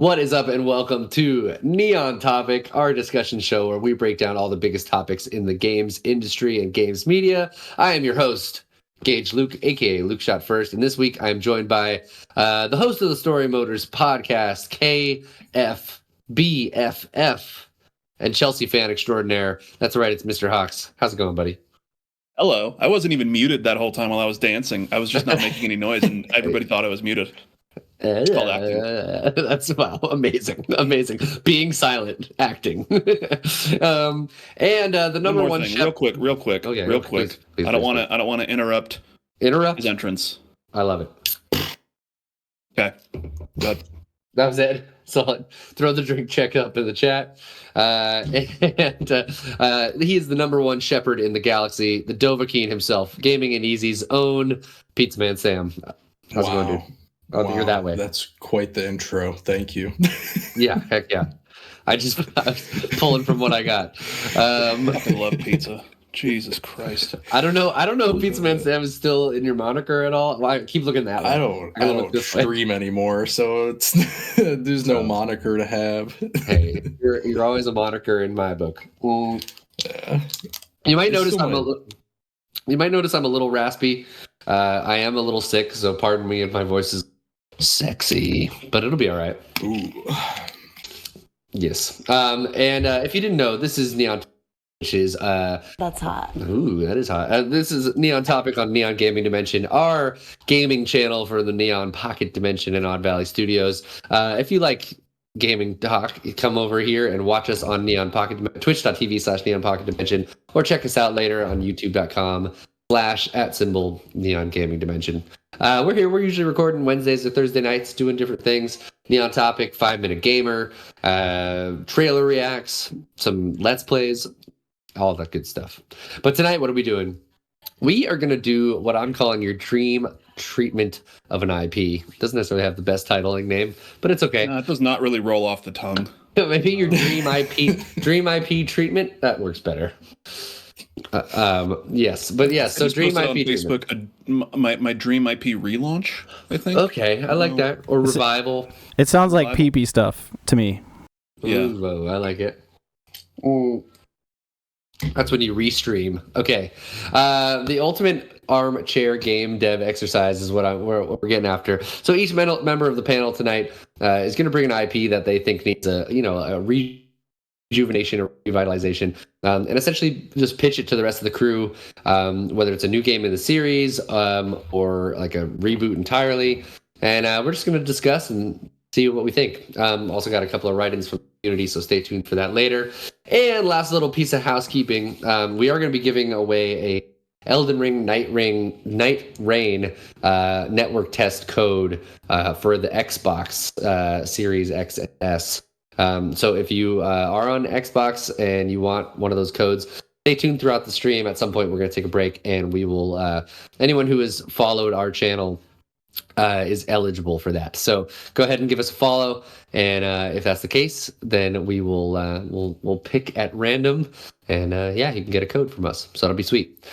What is up, and welcome to Neon Topic, our discussion show where we break down all the biggest topics in the games industry and games media. I am your host, Gage Luke, aka Luke Shot First, and this week I am joined by the host of the Story Motors podcast, KFBFF, and Chelsea fan extraordinaire. That's right, it's Mr. Hawks. How's it going, buddy? Hello. I wasn't even muted that whole time while I was dancing. I was just not making any noise, and everybody thought I was muted. It's called acting. That's amazing. Being silent, acting. And the number one thing, chef. real quick. Please, I don't want to interrupt his entrance. I love it. Okay. Good. That was it. So throw the drink check up in the chat. He is the number one shepherd in the galaxy, the Dovahkiin himself, GamingItEasy's own Pizza Man Sam. How's it going, dude? Oh, wow, you're that way. That's quite the intro. Thank you. Yeah, heck yeah. I was pulling from what I got. I love pizza. Jesus Christ. I don't know if Pizza Man Sam is still in your moniker at all. Well, I keep looking that way. I don't stream anymore, so it's there's no moniker to have. Hey, you're always a moniker in my book. Yeah. You might notice I'm a little raspy. I am a little sick, so pardon me if my voice is sexy, but it'll be all right. Ooh. Yes. And if you didn't know, this is Neon, which is that's hot. Ooh, that is hot. This is Neon Topic on Neon Gaming Dimension, our gaming channel for the Neon Pocket Dimension and Odd Valley Studios. If you like gaming talk, come over here and watch us on Neon Pocket twitch.tv/Neon Pocket Dimension, or check us out later on youtube.com/@Neon Gaming Dimension. We're here. We're usually recording Wednesdays or Thursday nights, doing different things. Neon Topic, 5-minute gamer, trailer reacts, some Let's Plays, all that good stuff. But tonight, what are we doing? We are going to do what I'm calling your dream treatment of an IP. Doesn't necessarily have the best titling name, but it's okay. No, it does not really roll off the tongue. Maybe your dream IP treatment, that works better. Yes, but yes. So dream IP on Facebook, my dream IP relaunch, I think. Okay, I like that. Or revival. It sounds like pee-pee stuff to me. Yeah, ooh, I like it. Ooh. That's when you restream. Okay, the ultimate armchair game dev exercise is what we're getting after. So each member of the panel tonight is going to bring an IP that they think needs a rejuvenation or revitalization, and essentially just pitch it to the rest of the crew, whether it's a new game in the series or like a reboot entirely. And we're just going to discuss and see what we think. Also got a couple of write-ins from the community, so stay tuned for that later. And last little piece of housekeeping, we are going to be giving away a Elden Ring Night Rain network test code for the Xbox Series X and S. So if you are on Xbox and you want one of those codes, stay tuned throughout the stream. At some point, we're going to take a break, and we will. Anyone who has followed our channel is eligible for that. So go ahead and give us a follow, and if that's the case, then we will we'll pick at random, and you can get a code from us. So that'll be sweet.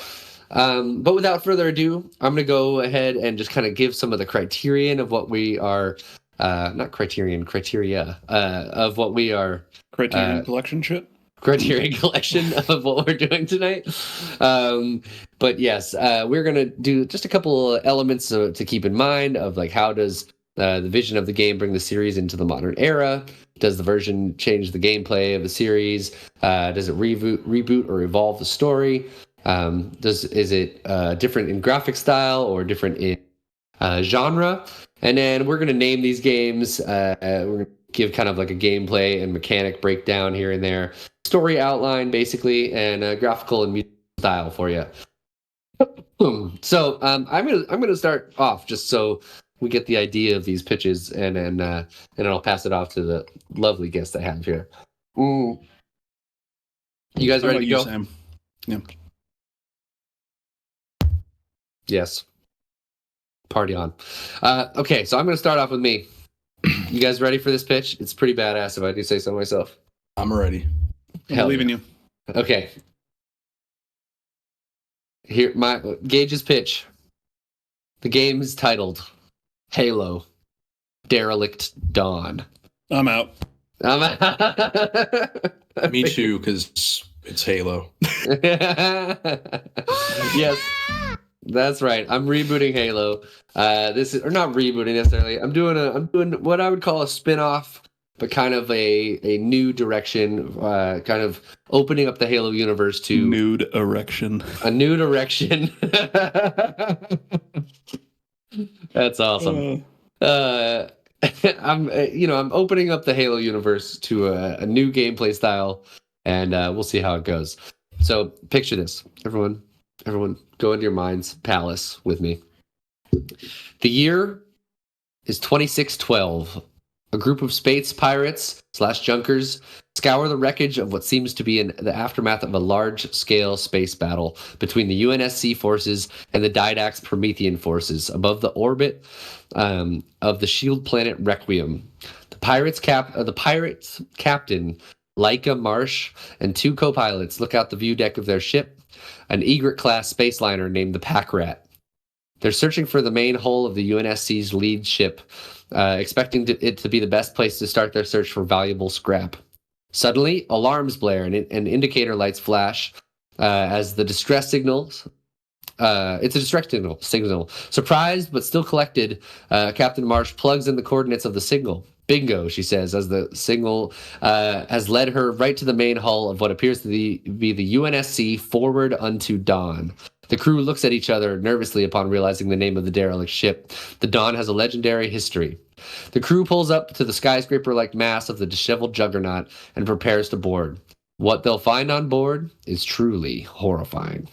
But without further ado, I'm going to go ahead and just kind of give some of the criterion of what we are. Criteria of what we are. Criterion collection shit? Criterion collection of what we're doing tonight. But yes, we're going to do just a couple of elements to keep in mind of like how does the vision of the game bring the series into the modern era? Does the version change the gameplay of the series? Does it reboot or evolve the story? Is it different in graphic style or different in genre? And then we're going to name these games. We're going to give kind of like a gameplay and mechanic breakdown here and there, story outline basically, and graphical and music style for you. So I'm gonna start off just so we get the idea of these pitches, and then I'll pass it off to the lovely guest I have here. You guys ready to go? Sam? Yeah. Yes. Party on. Okay, so I'm going to start off with me. You guys ready for this pitch? It's pretty badass if I do say so myself. I'm ready. I believe in you. Okay. Here, my Gage's pitch. The game is titled Halo Derelict Dawn. I'm out. Me too, because it's Halo. Yes, that's right. I'm rebooting Halo. This is, or not rebooting necessarily. I'm doing what I would call a spin-off, but kind of a new direction, kind of opening up the Halo universe to Nude erection. a new direction. That's awesome. I'm opening up the Halo universe to a new gameplay style, and we'll see how it goes. So picture this, everyone go into your mind's palace with me. The year is 2612. A group of space pirates / junkers scour the wreckage of what seems to be in the aftermath of a large-scale space battle between the UNSC forces and the Didax Promethean forces above the orbit of the shield planet Requiem. The pirates captain, Laika Marsh, and 2 co-pilots look out the view deck of their ship, an Egret-class space liner named the Pack Rat. They're searching for the main hull of the UNSC's lead ship, expecting it to be the best place to start their search for valuable scrap. Suddenly, alarms blare and indicator lights flash as the distress signals. It's a distress signal. Surprised but still collected, Captain Marsh plugs in the coordinates of the signal. Bingo, she says, as the signal has led her right to the main hull of what appears to be the UNSC Forward Unto Dawn. The crew looks at each other nervously upon realizing the name of the derelict ship. The Dawn has a legendary history. The crew pulls up to the skyscraper-like mass of the disheveled juggernaut and prepares to board. What they'll find on board is truly horrifying.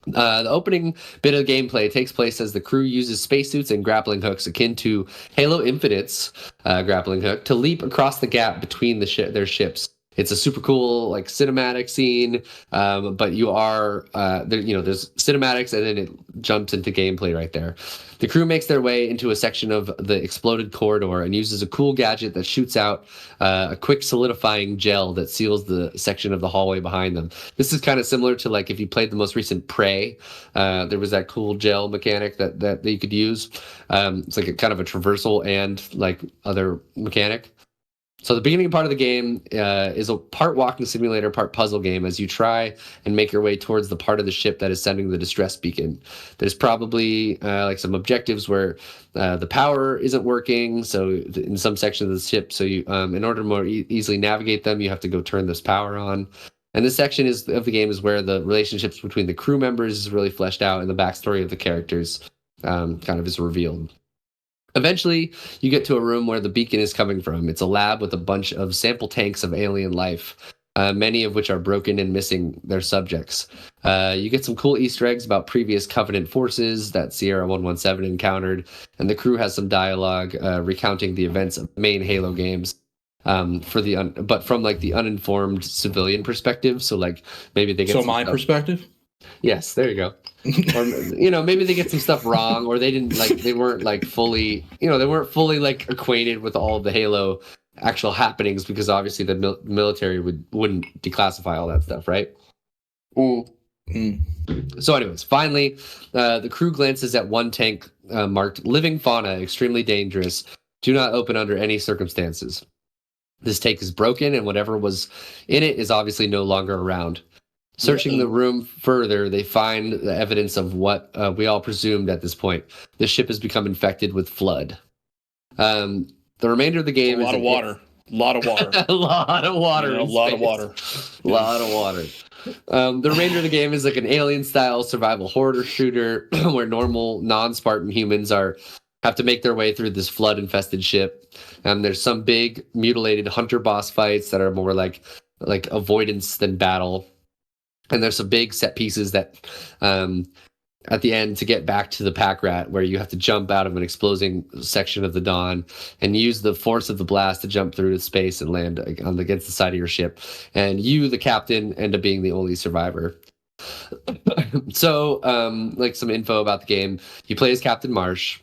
The opening bit of gameplay takes place as the crew uses spacesuits and grappling hooks akin to Halo Infinite's grappling hook to leap across the gap between their ships. It's a super cool like cinematic scene, but you are there's cinematics and then it jumps into gameplay right there. The crew makes their way into a section of the exploded corridor and uses a cool gadget that shoots out a quick solidifying gel that seals the section of the hallway behind them. This is kind of similar to like if you played the most recent Prey, there was that cool gel mechanic that you could use. It's like a kind of a traversal and like other mechanic. So the beginning part of the game is a part walking simulator, part puzzle game as you try and make your way towards the part of the ship that is sending the distress beacon. There's probably like some objectives where the power isn't working, so in some section of the ship, so you in order to more easily navigate them, you have to go turn this power on. And this section of the game is where the relationships between the crew members is really fleshed out and the backstory of the characters kind of is revealed. Eventually, you get to a room where the beacon is coming from. It's a lab with a bunch of sample tanks of alien life, many of which are broken and missing their subjects. You get some cool Easter eggs about previous Covenant forces that Sierra 117 encountered, and the crew has some dialogue recounting the events of the main Halo games. But from like the uninformed civilian perspective, so like maybe they get perspective. Yes, there you go. Or maybe they get some stuff wrong, or they weren't fully like acquainted with all of the Halo actual happenings because obviously the military wouldn't declassify all that stuff, right? So anyways, finally, the crew glances at one tank marked "Living Fauna, extremely dangerous. Do not open under any circumstances." This tank is broken, and whatever was in it is obviously no longer around. Searching the room further, they find the evidence of what we all presumed at this point. The ship has become infected with flood. The remainder of the game is... A lot of water. A lot of water. A lot of water. The remainder of the game is like an alien-style survival horror shooter where normal, non-Spartan humans have to make their way through this flood-infested ship. There's some big, mutilated hunter boss fights that are more like avoidance than battle. And there's some big set pieces that at the end to get back to the Pack Rat where you have to jump out of an exploding section of the Dawn and use the force of the blast to jump through space and land against the side of your ship. And you, the captain, end up being the only survivor. So, like some info about the game. You play as Captain Marsh.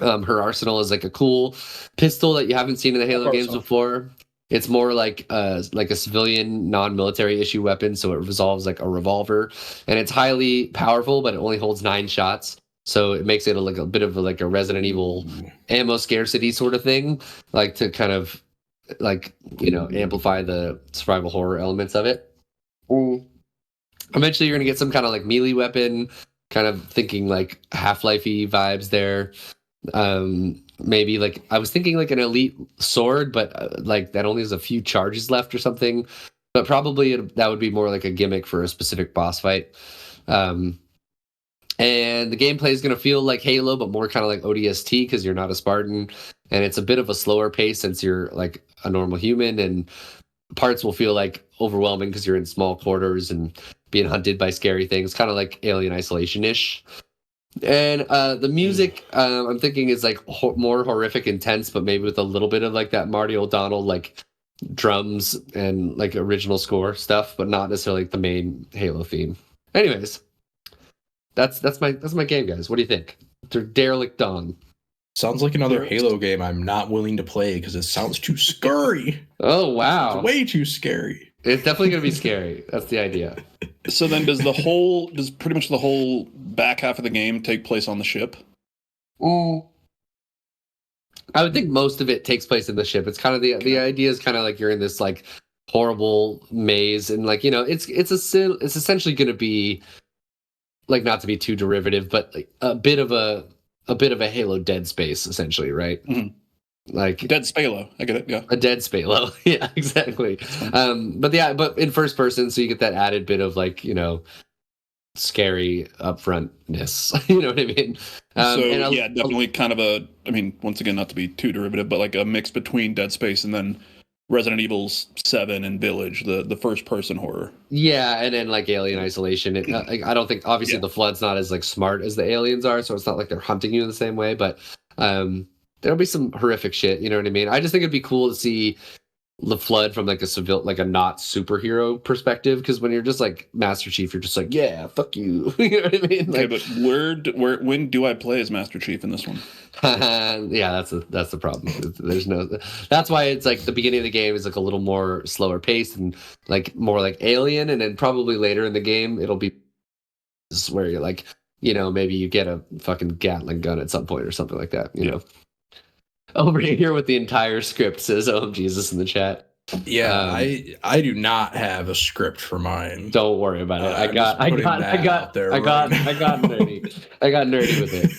Her arsenal is like a cool pistol that you haven't seen in the Halo games before. It's more like a civilian, non-military issue weapon, so it resolves like a revolver, and it's highly powerful, but it only holds 9 shots. so it makes it like a bit of a Resident Evil ammo scarcity sort of thing, like to kind of like amplify the survival horror elements of it. Eventually, you're gonna get some kind of like melee weapon, kind of thinking like Half-Life-y vibes there. Maybe like I was thinking like an elite sword, but like that only has a few charges left or something. But probably that would be more like a gimmick for a specific boss fight. And the gameplay is going to feel like Halo, but more kind of like ODST because you're not a Spartan, and it's a bit of a slower pace since you're like a normal human, and parts will feel like overwhelming because you're in small quarters and being hunted by scary things, kind of like Alien Isolation-ish. And the music, I'm thinking is like more horrific, intense, but maybe with a little bit of like that Marty O'Donnell like drums and like original score stuff, but not necessarily like the main Halo theme. Anyways, that's my game, guys. What do you think? Derelict Dawn. Sounds like another Halo game I'm not willing to play because it sounds too scary. Oh wow, it's way too scary. It's definitely gonna be scary. That's the idea. So then, does pretty much the whole back half of the game take place on the ship? I would think most of it takes place in the ship. It's kind of the idea is kind of like you're in this like horrible maze, and like it's essentially going to be like, not to be too derivative, but like a bit of a Halo Dead Space essentially, right? Mm-hmm. Like Dead Spalo, I get it. Yeah, a Dead Spalo. Yeah, exactly. But in first person, so you get that added bit of like scary upfrontness. You know what I mean? Definitely kind of once again, not to be too derivative, but like a mix between Dead Space and then Resident Evil's 7 and Village, the first person horror. Yeah, and then like Alien Isolation. I don't think obviously the Flood's not as like smart as the aliens are, so it's not like they're hunting you in the same way, but there'll be some horrific shit, you know what I mean? I just think it'd be cool to see the Flood from like a not superhero perspective, because when you're just like Master Chief, you're just like, yeah, fuck you. You know what I mean? Like, okay, but when do I play as Master Chief in this one? Yeah, that's the problem. That's why it's like the beginning of the game is like a little more slower paced and like more like Alien, and then probably later in the game it'll be where you're like, maybe you get a fucking Gatling gun at some point or something like that, you know. Over here with the entire script says Jesus in the chat. Yeah, I do not have a script for mine. Don't worry about it. I got nerdy. I got nerdy with it.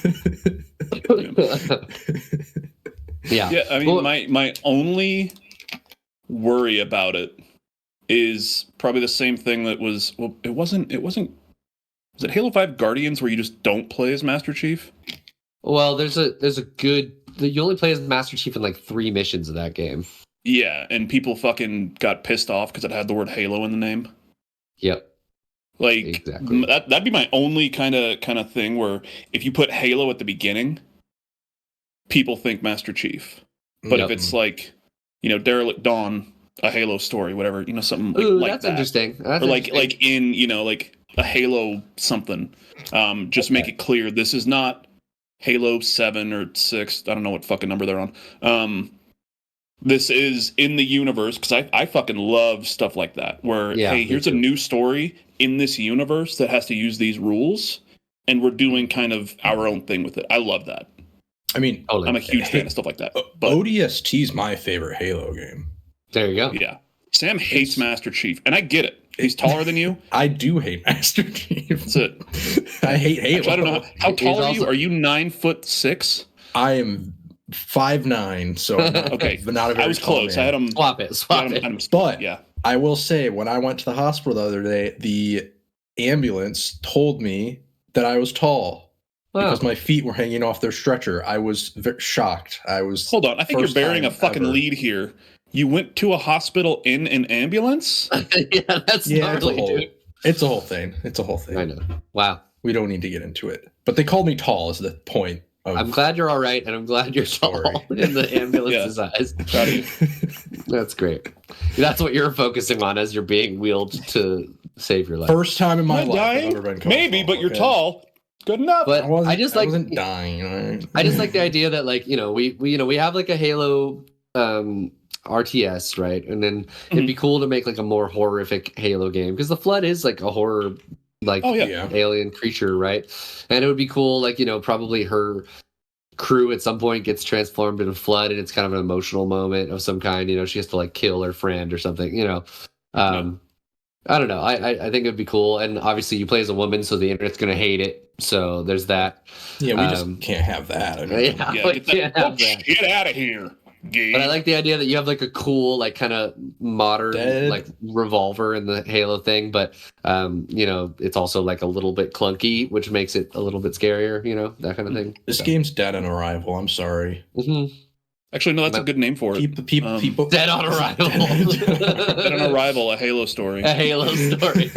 Yeah, I mean, my only worry about it is probably the same thing that was, well, it wasn't was it Halo 5 Guardians where you just don't play as Master Chief? Well, there's a good, you only play as Master Chief in like 3 missions of that game. Yeah, and people fucking got pissed off because it had the word Halo in the name. Yep. Like, exactly. That'd be my only kind of thing where if you put Halo at the beginning, people think Master Chief. But if it's like, Derelict Dawn, a Halo story, whatever, something like that's that. Interesting. That's or like in, like a Halo something. Just make it clear this is not Halo 7 or 6. I don't know what fucking number they're on. This is in the universe, because I fucking love stuff like that, where, hey, here's a new story in this universe that has to use these rules, and we're doing kind of our own thing with it. I love that. I mean, I'm a huge fan of stuff like that. But ODST is my favorite Halo game. There you go. Yeah. Sam hates Master Chief, and I get it. He's taller than you. I do hate Master Chief. That's it. I hate Halo. Actually, I don't know. How tall are you? Are you 9'6"? I am 5'9", so okay. But not a very I was close. Man. I had him. Swap it. But yeah, I will say, when I went to the hospital the other day, the ambulance told me that I was tall because my feet were hanging off their stretcher. I was shocked. Hold on. I think you're bearing a fucking lead here. You went to a hospital in an ambulance? Yeah, that's gnarly, dude. It's a whole thing. I know. Wow. We don't need to get into it. But they called me tall is the point. I'm glad you're all right, and I'm glad you're tall in the ambulance's eyes. That's great. That's what you're focusing on as you're being wheeled to save your life. First time in my life I've ever been called maybe, tall, but you're tall. Good enough. But I wasn't dying. Right? I just like the idea that, like, we have like a Halo RTS, right? And then it'd be cool to make like a more horrific Halo game, because the Flood is like a horror like alien creature, right? And it would be cool, like, probably her crew at some point gets transformed into Flood, and it's kind of an emotional moment of some kind. She has to like kill her friend or something. I don't know. I think it'd be cool, and obviously you play as a woman, so the internet's gonna hate it. So there's that. Yeah, we just can't have that. I mean, we can't have that. Get out of here. Gage. But I like the idea that you have like a cool, like kind of modern, like revolver in the Halo thing, but it's also like a little bit clunky, which makes it a little bit scarier. That kind of thing. This game's dead on arrival. I'm sorry. Mm-hmm. Actually, no, that's a good name for it. People dead on arrival. Dead on arrival, a Halo story. A Halo story.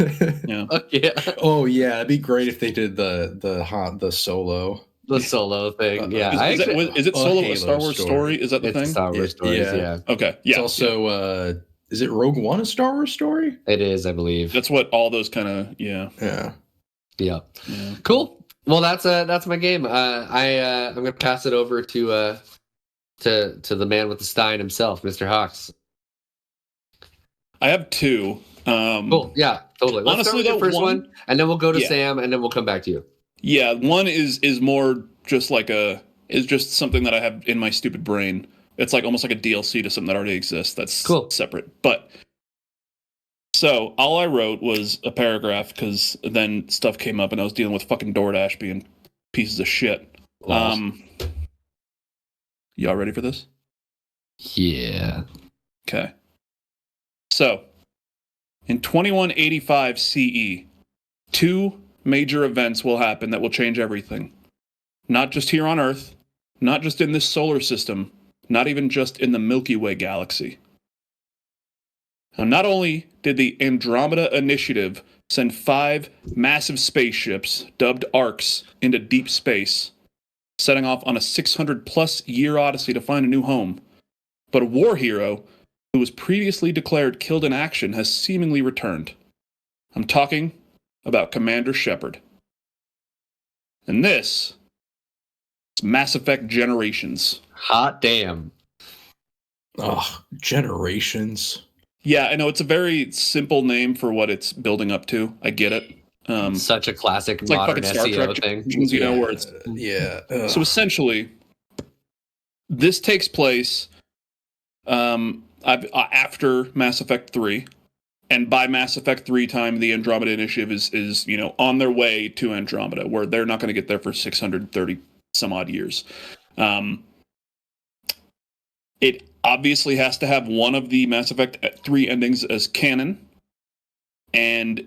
Yeah. Yeah. Oh yeah, it'd be great if they did the solo. The solo thing, yeah. Is it solo a Star Wars story? Is that the thing? It's Star Wars stories, yeah. Okay, yeah. It's also, is it Rogue One a Star Wars story? It is, I believe. That's what all those kind of, Yeah. Cool. Well, that's my game. I'm gonna pass it over to the man with the Stein himself, Mr. Hawks. I have two. Cool. Yeah, totally. Let's start with the first one, and then we'll go to Sam, and then we'll come back to you. Yeah, one is more just like is just something that I have in my stupid brain. It's like almost like a DLC to something that already exists. That's cool. Separate. But so all I wrote was a paragraph because then stuff came up and I was dealing with fucking DoorDash being pieces of shit. Y'all ready for this? Yeah. Okay. So in 2185 CE, 2 major events will happen that will change everything. Not just here on Earth, not just in this solar system, not even just in the Milky Way galaxy. Now, not only did the Andromeda Initiative send 5 massive spaceships, dubbed ARCs, into deep space, setting off on a 600-plus year odyssey to find a new home, but a war hero who was previously declared killed in action has seemingly returned. I'm talking about Commander Shepard. And this is Mass Effect Generations. Hot damn. Oh, Generations. Yeah, I know it's a very simple name for what it's building up to. I get it. Such a classic it's modern like Star SEO Trek thing. Where it's So essentially, this takes place after Mass Effect 3. And by Mass Effect 3 time, the Andromeda Initiative is on their way to Andromeda, where they're not going to get there for 630 some odd years. It obviously has to have one of the Mass Effect 3 endings as canon, and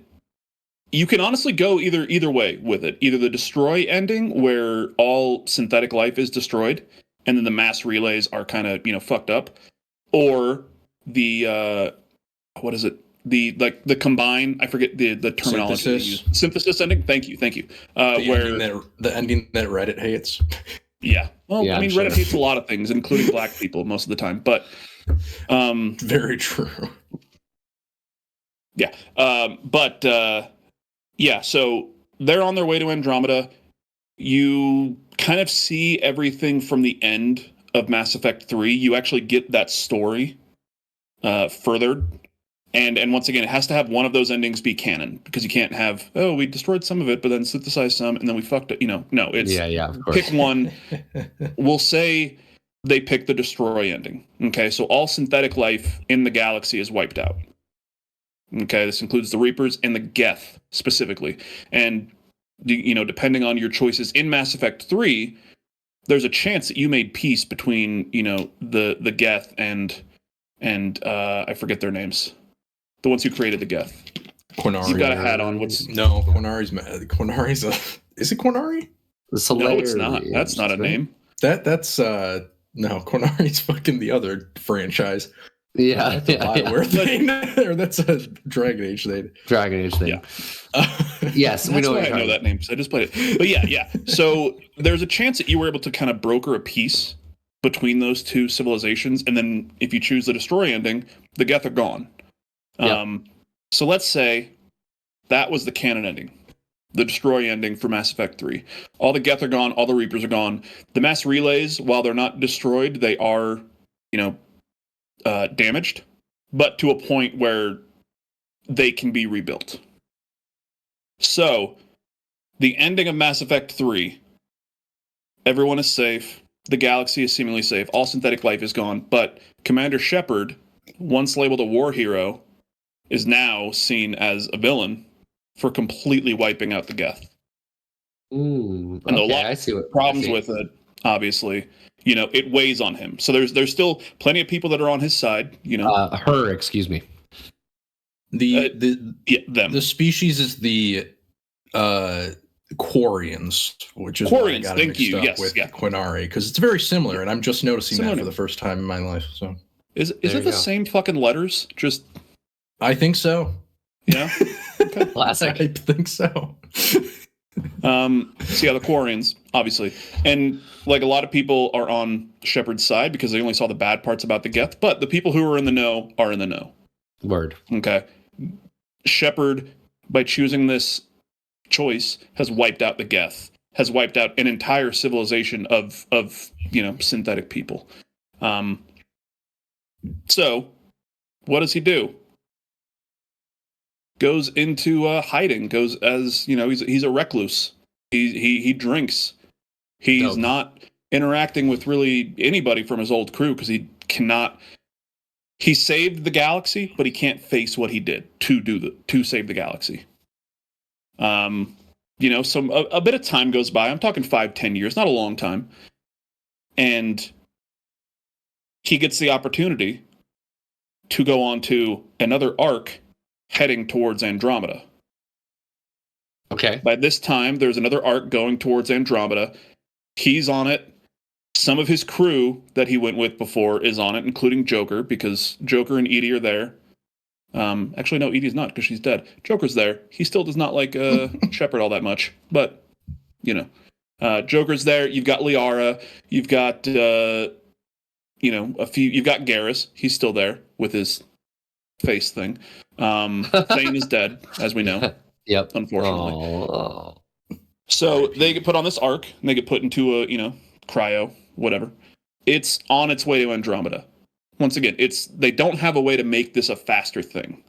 you can honestly go either way with it. Either the destroy ending, where all synthetic life is destroyed, and then the mass relays are kind of fucked up, or the what is it? The combine, I forget the terminology. Synthesis ending. Thank you. The ending that Reddit hates. Yeah. Well, yeah, I mean, Reddit hates a lot of things, including black people most of the time. But very true. Yeah. So they're on their way to Andromeda. You kind of see everything from the end of Mass Effect 3. You actually get that story furthered. And once again, it has to have one of those endings be canon, because you can't have, we destroyed some of it, but then synthesized some, and then we fucked it. No, it's of course. Pick one. We'll say they pick the destroy ending. Okay, so all synthetic life in the galaxy is wiped out. Okay, this includes the Reapers and the Geth specifically. And depending on your choices in Mass Effect 3, there's a chance that you made peace between the Geth and I forget their names. The ones who created the Geth. Qunari. You've got a hat on. Qunari's is it Qunari? No, it's not. That's not a name. That's no, Qunari's fucking the other franchise. Yeah, that's a Bioware thing. Or that's a Dragon Age thing. Yeah. Yes, we know. Why I know that name because I just played it. But yeah. So there's a chance that you were able to kind of broker a peace between those two civilizations, and then if you choose the destroy ending, the Geth are gone. Yep. So let's say that was the canon ending, the destroy ending for Mass Effect 3. All the Geth are gone, all the Reapers are gone. The mass relays, while they're not destroyed, they are, damaged, but to a point where they can be rebuilt. So, the ending of Mass Effect 3, everyone is safe. The galaxy is seemingly safe. All synthetic life is gone. But Commander Shepard, once labeled a war hero, is now seen as a villain for completely wiping out the Geth. And a lot of problems with it, obviously. It weighs on him. So there's still plenty of people that are on his side. Her, excuse me. The species is the Quarians, which is why I got mixed up with Quinari, because it's very similar, and I'm just noticing that for the first time in my life. So is it the same fucking letters? Just I think so. Yeah. Okay. Classic. I think so. So yeah, the Quarians, obviously. And like a lot of people are on Shepard's side because they only saw the bad parts about the Geth, but the people who are in the know are in the know. Word. Okay. Shepard, by choosing this choice, has wiped out the Geth, has wiped out an entire civilization of synthetic people. So what does he do? Goes into hiding, goes as, he's a recluse. He drinks. He's not interacting with really anybody from his old crew because he saved the galaxy, but he can't face what he did to save the galaxy. A bit of time goes by. I'm talking 5-10 years, not a long time. And he gets the opportunity to go on to another arc heading towards Andromeda. Okay. By this time, there's another arc going towards Andromeda. He's on it. Some of his crew that he went with before is on it, including Joker, because Joker and Edie are there. Actually, no, Edie's not, because she's dead. Joker's there. He still does not like Shepard all that much, but, Joker's there. You've got Liara. You've got, a few. You've got Garrus. He's still there with his face thing. Thane is dead, as we know. Yep. Unfortunately. Oh. So they get put on this arc, and they get put into a, cryo, whatever. It's on its way to Andromeda. Once again, they don't have a way to make this a faster thing.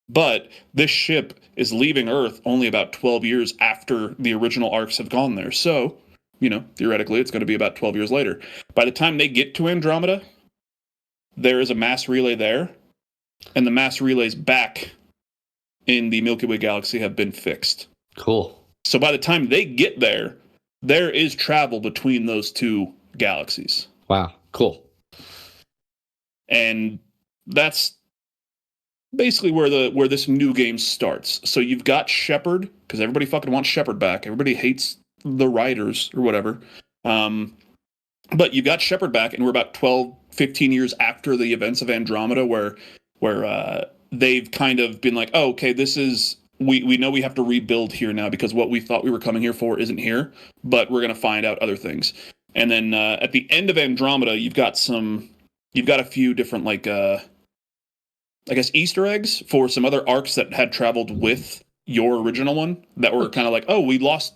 But this ship is leaving Earth only about 12 years after the original arcs have gone there. So, theoretically, it's going to be about 12 years later. By the time they get to Andromeda, there is a mass relay there, and the mass relays back in the Milky Way galaxy have been fixed. Cool. So by the time they get there, there is travel between those two galaxies. Wow. Cool. And that's basically where this new game starts. So you've got Shepard, because everybody fucking wants Shepard back. Everybody hates the writers or whatever. But you've got Shepard back, and we're about 12, 15 years after the events of Andromeda, where they've kind of been like, oh, okay, this is... We know we have to rebuild here now because what we thought we were coming here for isn't here, but we're going to find out other things. And then at the end of Andromeda, you've got a few different, I guess, Easter eggs for some other arcs that had traveled with your original one that were kind of like, oh, we lost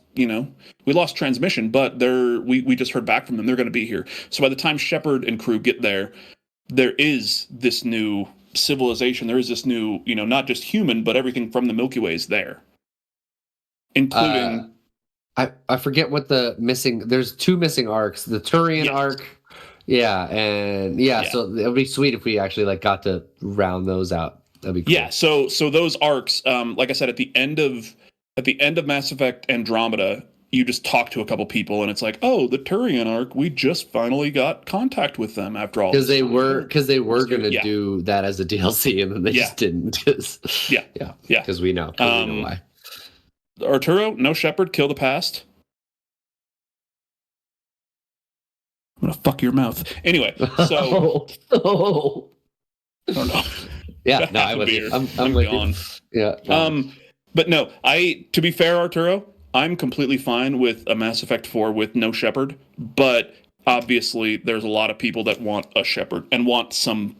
transmission, but we just heard back from them. They're going to be here. So by the time Shepard and crew get there, there is this new civilization. There is this new, not just human, but everything from the Milky Way is there, including. I forget what there's two missing arcs. The Turian arc, so it would be sweet if we actually got to round those out. That'd be cool. Yeah, so those arcs, like I said, at the end of Mass Effect Andromeda, you just talk to a couple people, and it's like, oh, the Turian arc, we just finally got contact with them after all. Because they were going to do that as a DLC, and then they just didn't. Because we know why. Arturo, no Shepard, kill the past. I'm gonna fuck your mouth. Anyway, so I don't know. Yeah, no, I'm with you. I'm with gone. You. Yeah. But no, to be fair, Arturo, I'm completely fine with a Mass Effect 4 with no Shepard, but obviously there's a lot of people that want a Shepard and want some,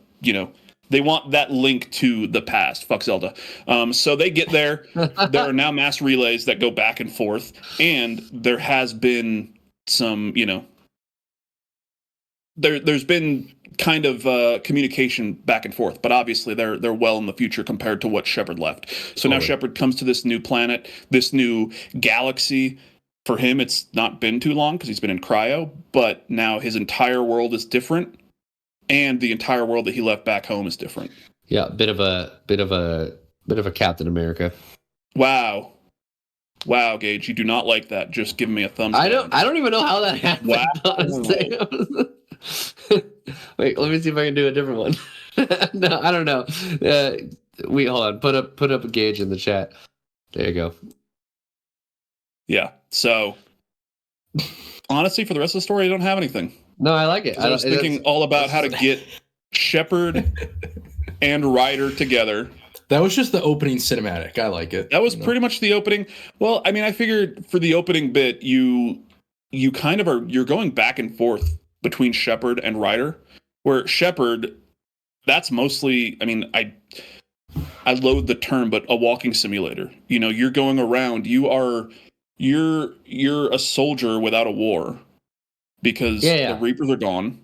they want that link to the past. Fuck Zelda. So they get there. There are now mass relays that go back and forth, and there has been some, there's been kind of communication back and forth, but obviously they're well in the future compared to what Shepard left. So now Shepard comes to this new planet, this new galaxy. For him, it's not been too long because he's been in cryo, but now his entire world is different, and the entire world that he left back home is different. Yeah, bit of a Captain America. Wow, Gage, you do not like that. Just give me a thumbs down. I don't even know how that happened. Wow. Honestly. Wait, let me see if I can do a different one. No, I don't know. Hold on. Put up a Gage in the chat. There you go. Yeah. So honestly, for the rest of the story, I don't have anything. No, I like it. I was thinking all about how to get Shepard and Ryder together. That was just the opening cinematic. I like it. That was pretty much the opening. Well, I mean, I figured for the opening bit, you kind of you're going back and forth between Shepard and Ryder, where Shepard, that's mostly, I mean, I loathe the term, but a walking simulator. You know, you're going around, you're a soldier without a war because the Reapers are gone.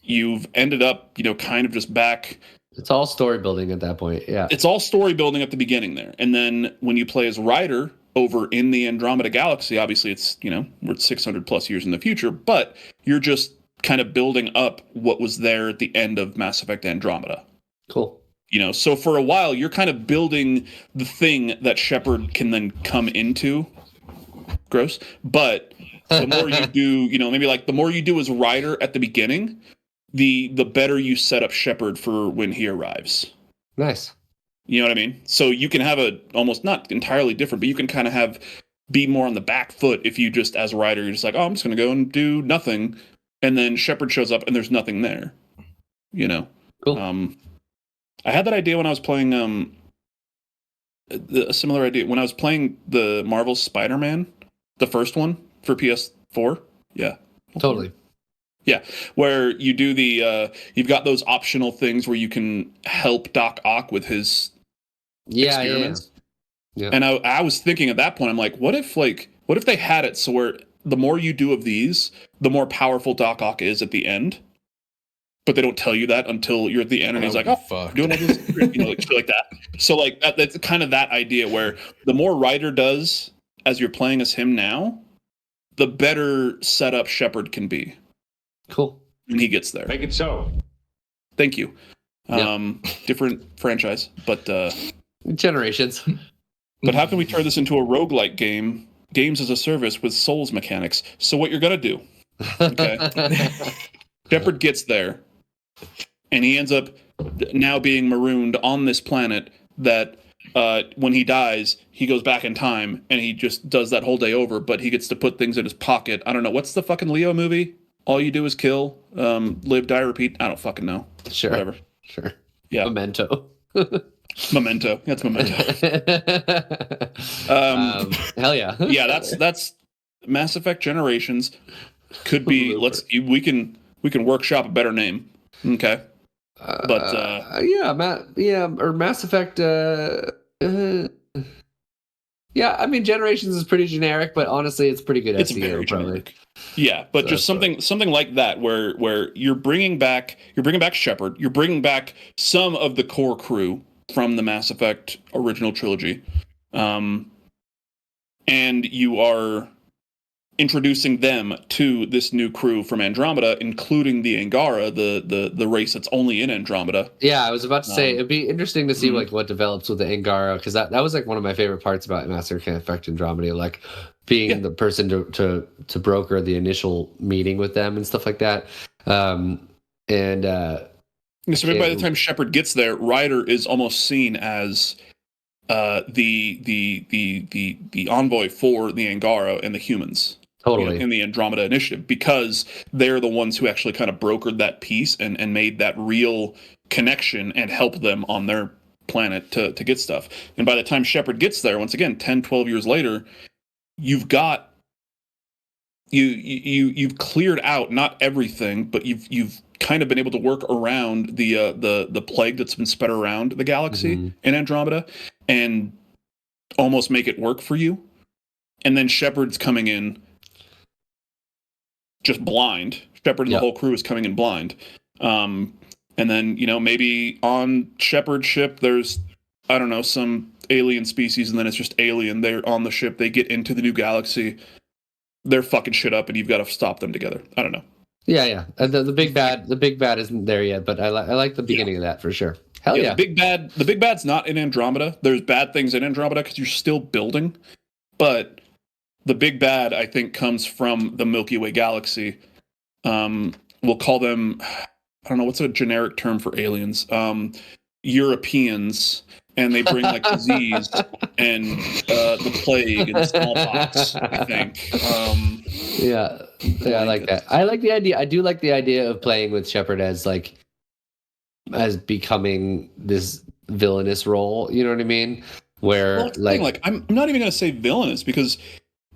You've ended up, kind of just back. It's all story building at that point. Yeah. It's all story building at the beginning there. And then when you play as Ryder over in the Andromeda Galaxy, obviously it's, we're 600 plus years in the future, but you're just kind of building up what was there at the end of Mass Effect Andromeda. Cool. So for a while, you're kind of building the thing that Shepard can then come into. Gross. But the more you do, maybe like the more you do as Ryder at the beginning, the better you set up Shepard for when he arrives. Nice. You know what I mean? So you can have a almost not entirely different, but you can kind of be more on the back foot if you just as Ryder, you're just like, oh, I'm just going to go and do nothing. And then Shepard shows up and there's nothing there. Cool. I had that idea when I was playing a similar idea when I was playing the Marvel Spider-Man, the first one for PS4. Yeah. Totally. Yeah, where you do you've got those optional things where you can help Doc Ock with his experiments. Yeah. And I was thinking at that point, I'm like, what if they had it so where the more you do of these, the more powerful Doc Ock is at the end, but they don't tell you that until you're at the end, and he's like, oh, fuck, doing all this, like shit like that. So like that's kind of that idea where the more Ryder does as you're playing as him now, the better setup Shepard can be. Cool. When he gets there. Make it so. Thank you. Different franchise, but generations. But how can we turn this into a roguelike game? Games as a service with Souls mechanics. So what you're gonna do? Okay. Shepard gets there, and he ends up now being marooned on this planet that when he dies, he goes back in time and he just does that whole day over, but he gets to put things in his pocket. I don't know. What's the fucking Leo movie? All you do is kill, live, die, repeat. I don't fucking know. Sure. Whatever. Sure. Yeah. Memento. Memento. That's Memento. Hell yeah. Yeah, that's Mass Effect Generations. Could be. We can workshop a better name. Okay. Or Mass Effect. Yeah, I mean, Generations is pretty generic, but honestly, it's pretty good. It's SEO, very probably. generic. Yeah, but so just something like that, where you're bringing back Shepard, you're bringing back some of the core crew from the Mass Effect original trilogy, and you are introducing them to this new crew from Andromeda, including the Angara, the race that's only in Andromeda. Yeah, I was about to say it'd be interesting to see like what develops with the Angara, because that was like one of my favorite parts about Mass Effect Andromeda, like being the person to broker the initial meeting with them and stuff like that. So by the time Shepard gets there, Ryder is almost seen as the envoy for the Angara and the humans. Totally. In the Andromeda Initiative, because they're the ones who actually kind of brokered that peace and made that real connection and helped them on their planet to get stuff. And by the time Shepard gets there, once again, 10, 12 years later, you've got you've cleared out not everything, but you've kind of been able to work around the plague that's been spread around the galaxy in Andromeda and almost make it work for you. And then Shepard's coming in just blind. Shepard and the whole crew is coming in blind. And then, maybe on Shepard's ship, there's, I don't know, some alien species, and then it's just alien. They're on the ship. They get into the new galaxy. They're fucking shit up, and you've got to stop them together. I don't know. Yeah. The big bad isn't there yet, but I like the beginning of that for sure. Hell yeah. The big bad's not in Andromeda. There's bad things in Andromeda because you're still building, but the big bad, I think, comes from the Milky Way galaxy. We'll call them, I don't know, what's a generic term for aliens? Europeans, and they bring like disease and the plague and smallpox, I think. I like that. I like the idea. I do like the idea of playing with Shepard as becoming this villainous role. You know what I mean? Where I'm not even gonna say villainous because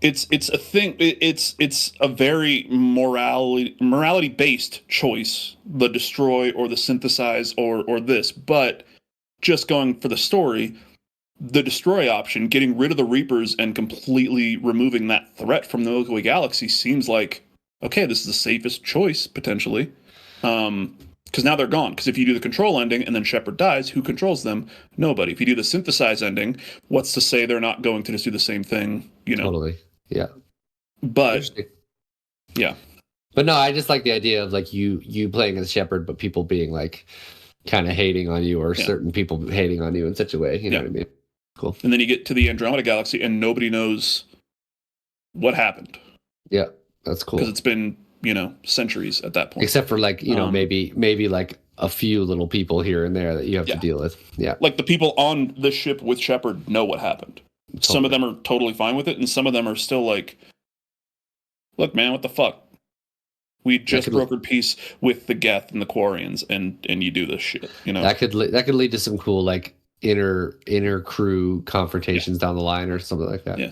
it's a thing. It's a very morality based choice. The destroy or the synthesize or this, but just going for the story, the destroy option, getting rid of the Reapers and completely removing that threat from the Milky Way galaxy seems like, okay, this is the safest choice, potentially. Because now they're gone. Because if you do the control ending and then Shepard dies, who controls them? Nobody. If you do the synthesize ending, what's to say they're not going to just do the same thing, Totally. Yeah. But, yeah. But no, I just like the idea of like you playing as Shepard, but people being like kind of hating on you, or certain people hating on you in such a way. You know what I mean? Cool. And then you get to the Andromeda galaxy and nobody knows what happened. Yeah, that's cool. Because it's been, centuries at that point. Except for like, maybe like a few little people here and there that you have to deal with. Yeah. Like the people on the ship with Shepard know what happened. Totally. Some of them are totally fine with it, and some of them are still like, look, man, what the fuck? We just brokered peace with the Geth and the Quarians, and you do this shit. That could lead to some cool like inner crew confrontations down the line or something like that. Yeah.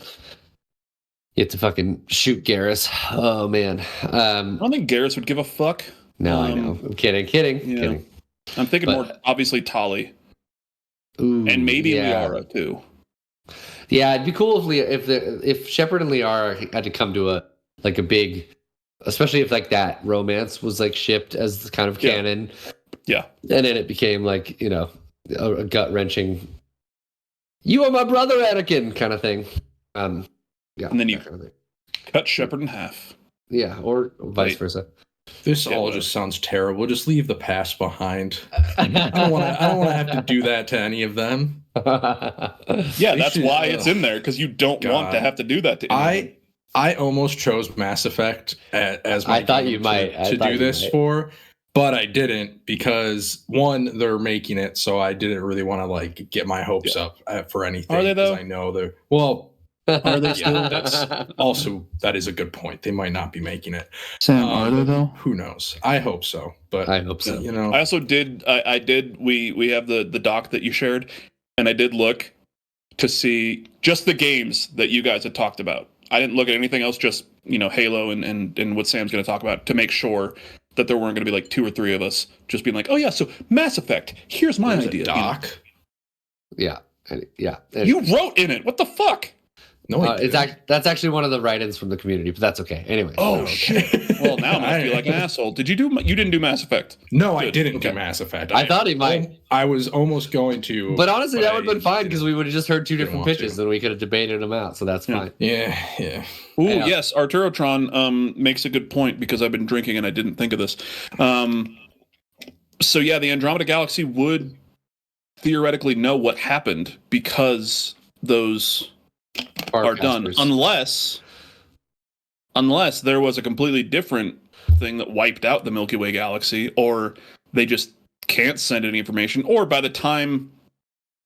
You have to fucking shoot Garrus. Oh man. I don't think Garrus would give a fuck. No, I know. I'm kidding. I'm thinking more obviously Tali. Ooh, and maybe Liara too. Yeah, it'd be cool if Shepard and Liara had to come to a big, especially if like that romance was like shipped as kind of canon. Yeah. And then it became like, a gut-wrenching, you are my brother, Anakin kind of thing. Yeah. And then you cut Shepard in half. Yeah, or vice versa. This all just sounds terrible. Just leave the past behind. I don't want to have to do that to any of them. Yeah, that's why it's in there, because you don't want to have to do that to anyone. I almost chose Mass Effect as my I thought you might to do this for, but I didn't, because one, they're making it, so I didn't really want to like get my hopes up for anything. Are they though? I know they're Are they still? That is a good point. They might not be making it. Sam, are they though? Who knows? I hope so. But I hope so. I also did. I did. We have the doc that you shared, and I did look to see just the games that you guys had talked about. I didn't look at anything else. Just Halo and what Sam's going to talk about, to make sure that there weren't going to be like 2 or 3 of us just being like, oh yeah, so Mass Effect. Here's my idea. Doc. Yeah. You wrote in it. What the fuck? No, that's actually one of the write-ins from the community, but that's okay. Anyway. Oh shit. Well, now I feel like an asshole. You didn't do Mass Effect? No, I didn't do Mass Effect. I thought he might. I was almost going to. But honestly, that would have been fine, because we would have just heard 2 different pitches and we could have debated them out. So that's fine. Yeah. Ooh, yes. Arturotron makes a good point, because I've been drinking and I didn't think of this. So yeah, the Andromeda Galaxy would theoretically know what happened, because those are done, unless there was a completely different thing that wiped out the Milky Way galaxy, or they just can't send any information, or by the time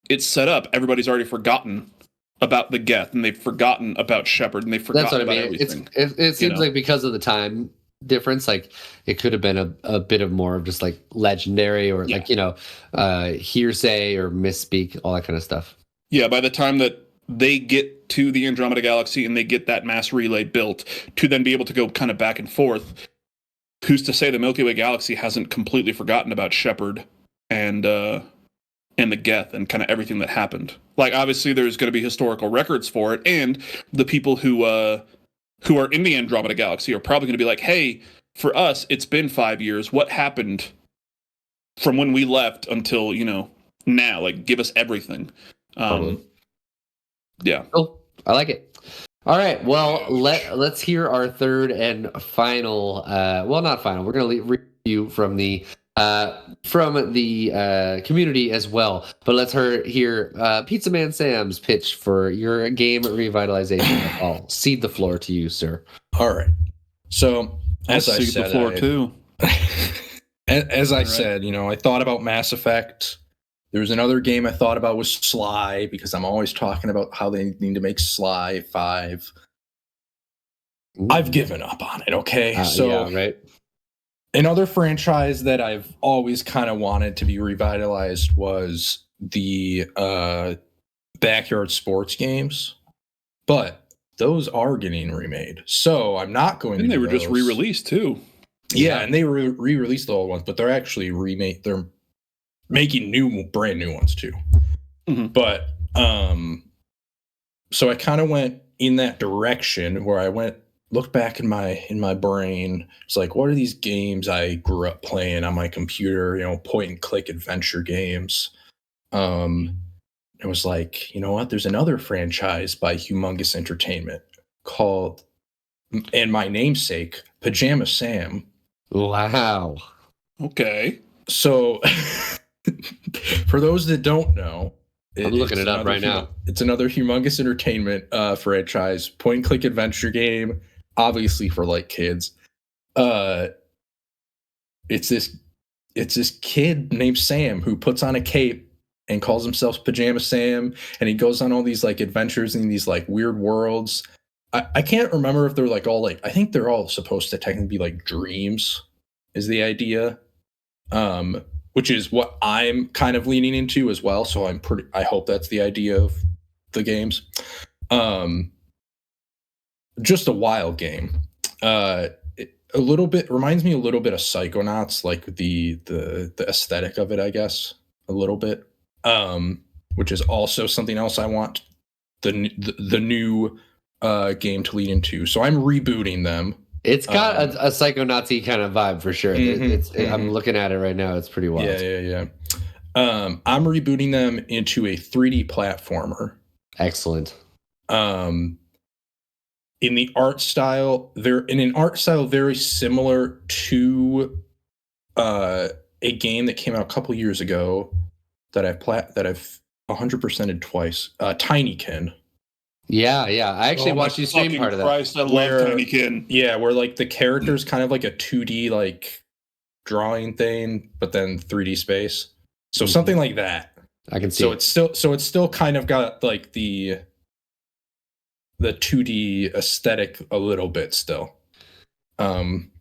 it's set up, everybody's already forgotten about the Geth, and they've forgotten about Shepard, and they've forgotten about everything. It seems like because of the time difference, like it could have been a bit of more of just like legendary, or like hearsay or misspeak, all that kind of stuff. Yeah, by the time that they get to the Andromeda Galaxy and they get that mass relay built to then be able to go kind of back and forth, who's to say the Milky Way Galaxy hasn't completely forgotten about Shepard and the Geth and kind of everything that happened? Like, obviously there's going to be historical records for it, and the people who who are in the Andromeda Galaxy are probably going to be like, hey, for us, it's been 5 years. What happened from when we left until, now? Like, give us everything. Yeah. Cool. I like it. All right. Well, let's hear our third and final. Well, not final. We're going to review from the community as well. But let's hear Pizza Man Sam's pitch for your game revitalization. I'll cede the floor to you, sir. All right. So as I said, the floor too. As I said, I thought about Mass Effect. There was another game I thought about was Sly, because I'm always talking about how they need to make Sly 5. Ooh. I've given up on it, okay? Yeah, right. Another franchise that I've always kind of wanted to be revitalized was the Backyard Sports games, but those are getting remade. So I'm not going to do they were those. just re-released too. Yeah, and they re-released the old ones, but they're actually they're making brand new ones too. Mm-hmm. But so I kind of went in that direction where I looked back in my brain. It's like, what are these games I grew up playing on my computer, point and click adventure games? It was like, you know what, there's another franchise by Humongous Entertainment called, and my namesake, Pajama Sam. Wow. Okay. So for those that don't know, I'm looking it up right now. It's another Humongous Entertainment franchise, point and click adventure game, obviously for like kids. It's this kid named Sam who puts on a cape and calls himself Pajama Sam, and he goes on all these like adventures in these like weird worlds. I can't remember if they're like all like, I think they're all supposed to technically be like dreams is the idea. Which is what I'm kind of leaning into as well. So I hope that's the idea of the games. Just a wild game. A little bit reminds me a little bit of Psychonauts, like the aesthetic of it, I guess, a little bit. Which is also something else I want the new game to lead into. So I'm rebooting them. It's got a Psychonauts-y kind of vibe for sure. Mm-hmm, I'm looking at it right now. It's pretty wild. Yeah. I'm rebooting them into a 3D platformer. Excellent. In the art style, very similar to a game that came out a couple years ago that I've 100%ed twice. Tinykin. Yeah. I actually watched you stream part of that. Christ, I love Tinykin. Yeah, where like the character's kind of like a 2D like drawing thing, but then 3D space. So something like that. I can see. It's still kind of got like the 2D aesthetic a little bit still. From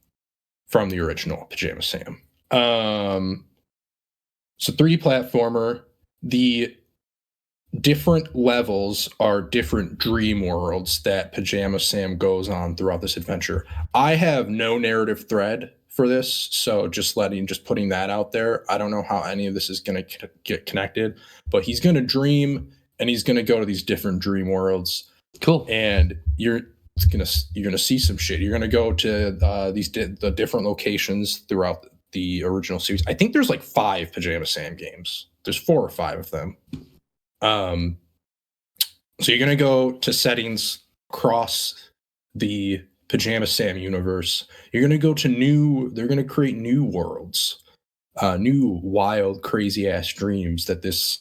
the original Pajama Sam. So 3D platformer. The different levels are different dream worlds that Pajama Sam goes on throughout this adventure. I have no narrative thread for this, so just putting that out there. I don't know how any of this is going to get connected, but he's going to dream and he's going to go to these different dream worlds. Cool. And you're going to see some shit. You're going to go to the different locations throughout the original series. I think there's like 5 Pajama Sam games. There's 4 or 5 of them. So you're going to go to settings across the Pajama Sam universe. You're going to go to they're going to create new worlds, new wild, crazy ass dreams that this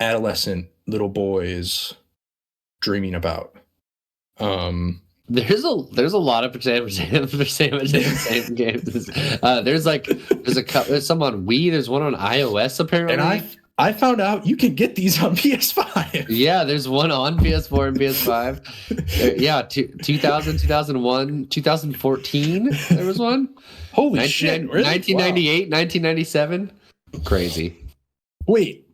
adolescent little boy is dreaming about. There's a lot of Pajama Sam games. There's some on Wii. There's one on iOS apparently. And I found out you can get these on PS5. Yeah, there's one on PS4 and PS5. Yeah, 2000, 2001, 2014. There was one. Holy shit! Really? 1998, wow. 1997. Crazy. Wait,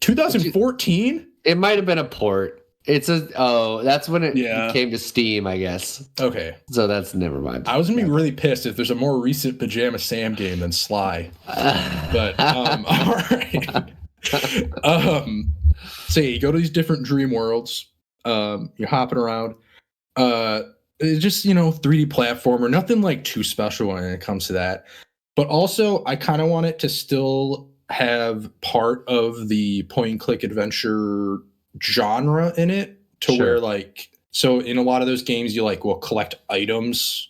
2014? It might have been a port. That's when it came to Steam, I guess. Okay. So that's never mind. I was gonna be really pissed if there's a more recent Pajama Sam game than Sly. But all right. So you go to these different dream worlds. You're hopping around. It's just 3D platformer, nothing like too special when it comes to that. But also, I kind of want it to still have part of the point and click adventure genre in it, to Sure. where so in a lot of those games you will collect items,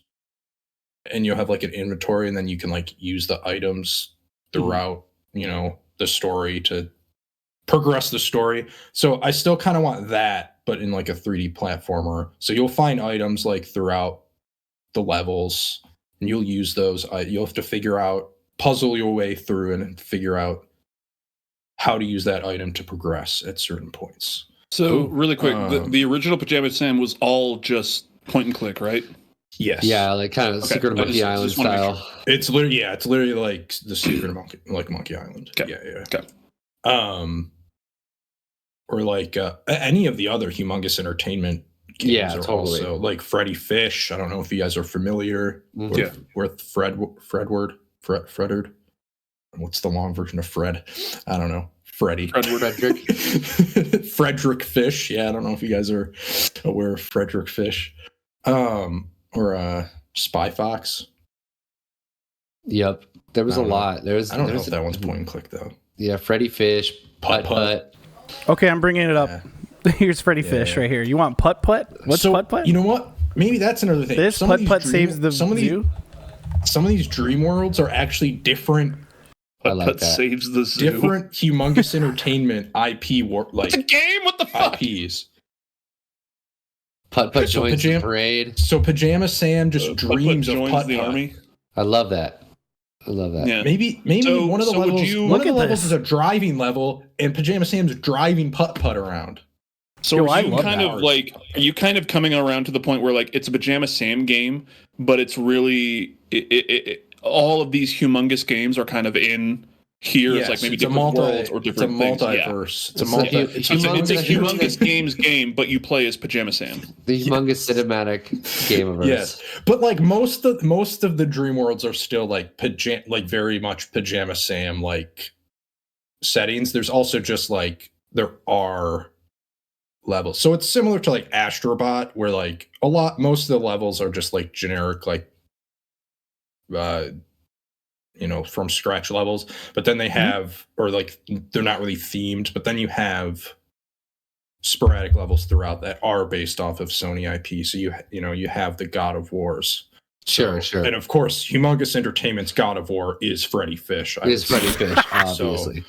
and you'll have an inventory, and then you can use the items throughout the story to progress the story. So I still kind of want that, but in a 3D platformer. So you'll find items throughout the levels, and you'll use those. You'll have to puzzle your way through and figure out how to use that item to progress at certain points. So really quick, the original Pajama Sam was all just point and click, right? Yes. Yeah, kind of Secret of Monkey Island style. Sure. It's literally like the Secret of Monkey Island. Okay. Yeah. Okay. Or any of the other Humongous Entertainment games. Yeah, are totally. Also Freddy Fish. I don't know if you guys are familiar with Fredward. What's the long version of Fred? I don't know. Frederick. Frederick Fish. Yeah, I don't know if you guys are aware of Frederick Fish. Or Spy Fox. Yep. There was a lot. I don't know if that one's point and click though. Yeah, Freddy Fish, Putt Putt. Okay, I'm bringing it up. Yeah. Here's Freddy Fish right here. You want Putt Putt? What's Putt Putt? You know what? Maybe that's another thing. This Putt Putt saves the zoo. Some of these dream worlds are actually different. Putt Putt saves the zoo. Different Humongous Entertainment IP it's a game. What the fuck? IPs. Putt Putt joins the parade. So Pajama Sam just dreams of Putt the Putt. army. I love that. Yeah. Maybe one of the levels is a driving level, and Pajama Sam's driving Putt Putt around. So are you kind of coming around to the point where it's a Pajama Sam game, but it's really all of these humongous games are kind of in here. Yes, it's maybe different worlds or different things. Multiverse. Yeah. It's a humongous games game, but you play as Pajama Sam. The humongous cinematic gameverse. Yes, but most of the dream worlds are still very much Pajama Sam settings. There's also just there are levels, so it's similar to Astrobot, where most of the levels are just generic from scratch levels, but then they have they're not really themed, but then you have sporadic levels throughout that are based off of Sony IP. So you have the God of Wars. Sure. And of course, Humongous Entertainment's God of War is Freddy Fish. Freddy Fish, obviously.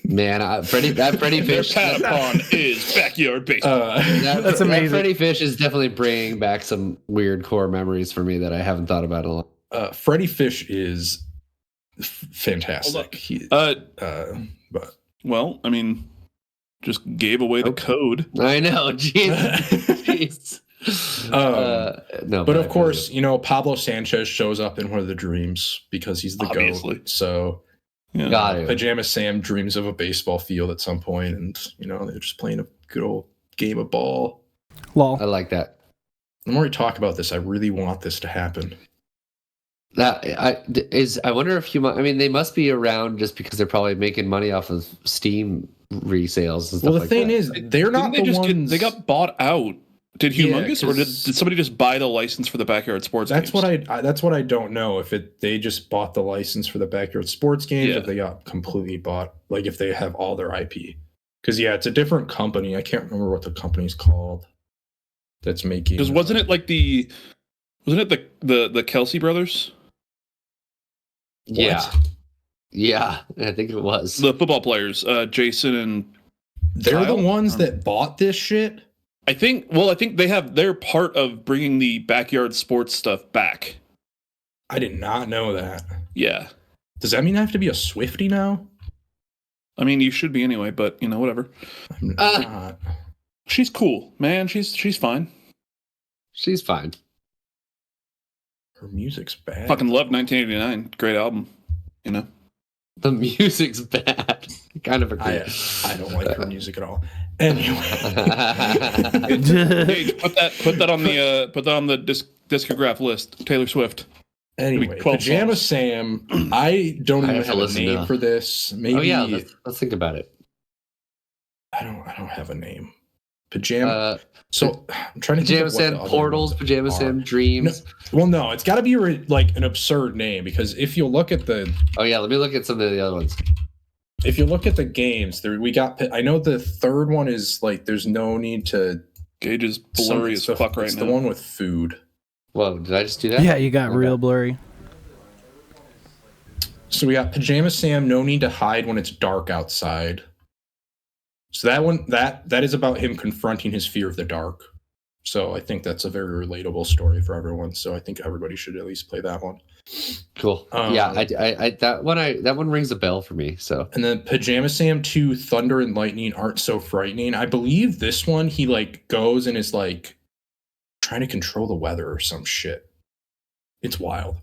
Man, Freddy Fish Patapon is backyard baseball. That's amazing. Freddy Fish is definitely bringing back some weird core memories for me that I haven't thought about in a long. Freddy Fish is fantastic. But well, I mean, just gave away the code. I know, jeez. No, but of course, Pablo Sanchez shows up in one of the dreams because he's the GOAT. So got it. Pajama Sam dreams of a baseball field at some point, and they're just playing a good old game of ball. Lol. I like that. The more we talk about this, I really want this to happen. I wonder if they must be around just because they're probably making money off of Steam resales and stuff. Well, the thing is, they're not the ones. They got bought out. Did Humongous or did somebody just buy the license for the Backyard Sports games? That's what I don't know. If they just bought the license for the Backyard Sports games, if they got completely bought, if they have all their IP. Because it's a different company. I can't remember what the company's called. That's making. Because wasn't it the Kelsey brothers? Yeah, I think it was the football players, Jason and they're Kyle? The ones that bought this shit. I think they're part of bringing the Backyard Sports stuff back. I did not know that. Yeah. Does that mean I have to be a Swiftie now? I mean, you should be anyway, but whatever. I'm not. She's cool, man. She's fine. She's fine. Her music's bad. Fucking love 1989. Great album. The music's bad. I kind of agree. I don't like her music at all. Anyway, Gage, put that on the discograph list. Taylor Swift. Anyway, Pajama Sam. I don't even have a name for this. Maybe. Oh yeah, let's think about it. I don't have a name. Pajama. So I'm trying to think Pajama of what Sam the other Portals, ones Pajama are. Sam Dreams. No, it's got to be like an absurd name, because if you look at the Oh yeah, let me look at some of the other ones. if you look at the games, we got. I know the third one is like there's no need to. Gage is blurry as fuck right now. It's the one with food. Whoa, did I just do that? Yeah, you got real blurry. So we got Pajama Sam, no need to hide when it's dark outside. So that one, that is about him confronting his fear of the dark. So I think that's a very relatable story for everyone. So I think everybody should at least play that one. Cool. Yeah, I that one rings a bell for me. So. And then Pajama Sam 2, Thunder and Lightning Aren't So Frightening. I believe this one he like goes and is like trying to control the weather or some shit. It's wild.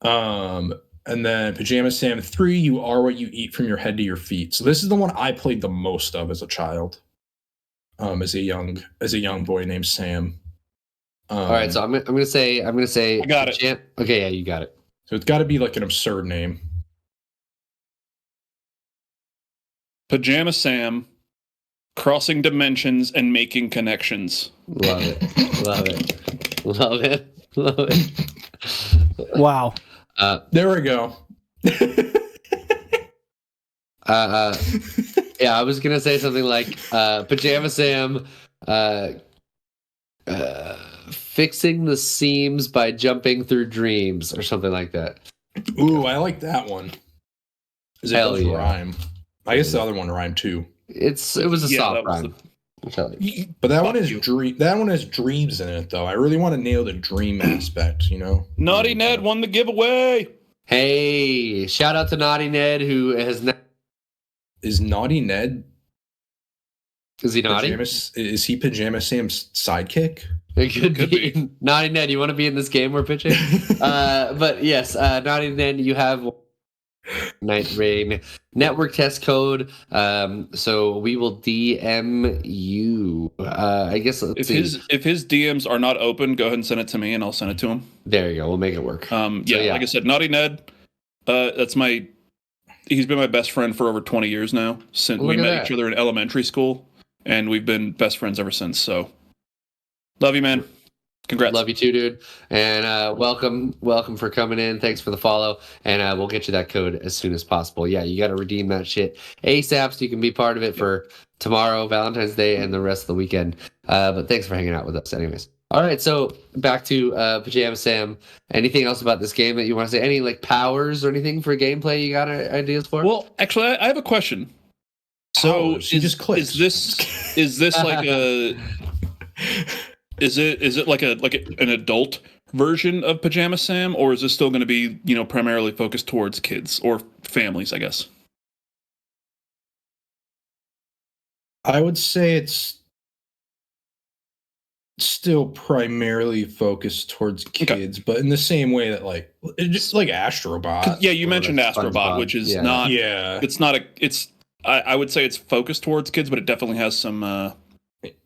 And then Pajama Sam 3, You Are What You Eat From Your Head to Your Feet. So this is the one I played the most of as a child. As a young boy named Sam. All right, so I'm gonna say I got it. Okay, yeah, you got it. So it's got to be like an absurd name. Pajama Sam, crossing dimensions and making connections. Love it. Love it. Love it. Love it. Wow. There we go. Yeah, I was gonna say something like Pajama Sam fixing the seams by jumping through dreams or something like that. Ooh, I like that one. It does rhyme. I guess the other one rhymed too. It was a soft rhyme. But that one has dreams in it though. I really want to nail the dream aspect, you know. Naughty Ned won the giveaway. Hey, shout out to Naughty Ned who has Is Naughty Ned? Is he naughty? Is he Pajama Sam's sidekick? It could be. Naughty Ned, you want to be in this game we're pitching? But yes, Naughty Ned, you have Night Rain network test code. So we will DM you. I guess if his DMs are not open, go ahead and send it to me, and I'll send it to him. There you go. We'll make it work. Yeah, like I said, Naughty Ned. He's been my best friend for over 20 years now. Since we met each other in elementary school, and we've been best friends ever since. So, love you, man. Congrats. Love you too, dude. And welcome for coming in. Thanks for the follow, and we'll get you that code as soon as possible. Yeah, you got to redeem that shit ASAP so you can be part of it for tomorrow, Valentine's Day, and the rest of the weekend. But thanks for hanging out with us, anyways. All right, so back to Pajama Sam. Anything else about this game that you want to say? Any like powers or anything for gameplay you got ideas for? Well, actually, I have a question. So is this like a is it like an adult version of Pajama Sam, or is this still going to be primarily focused towards kids or families? I guess. I would say it's still primarily focused towards kids, but in the same way that like just like Astrobot. Yeah, you mentioned Astrobot, which is not. Yeah, it's not a. It's. I would say it's focused towards kids, but it definitely has some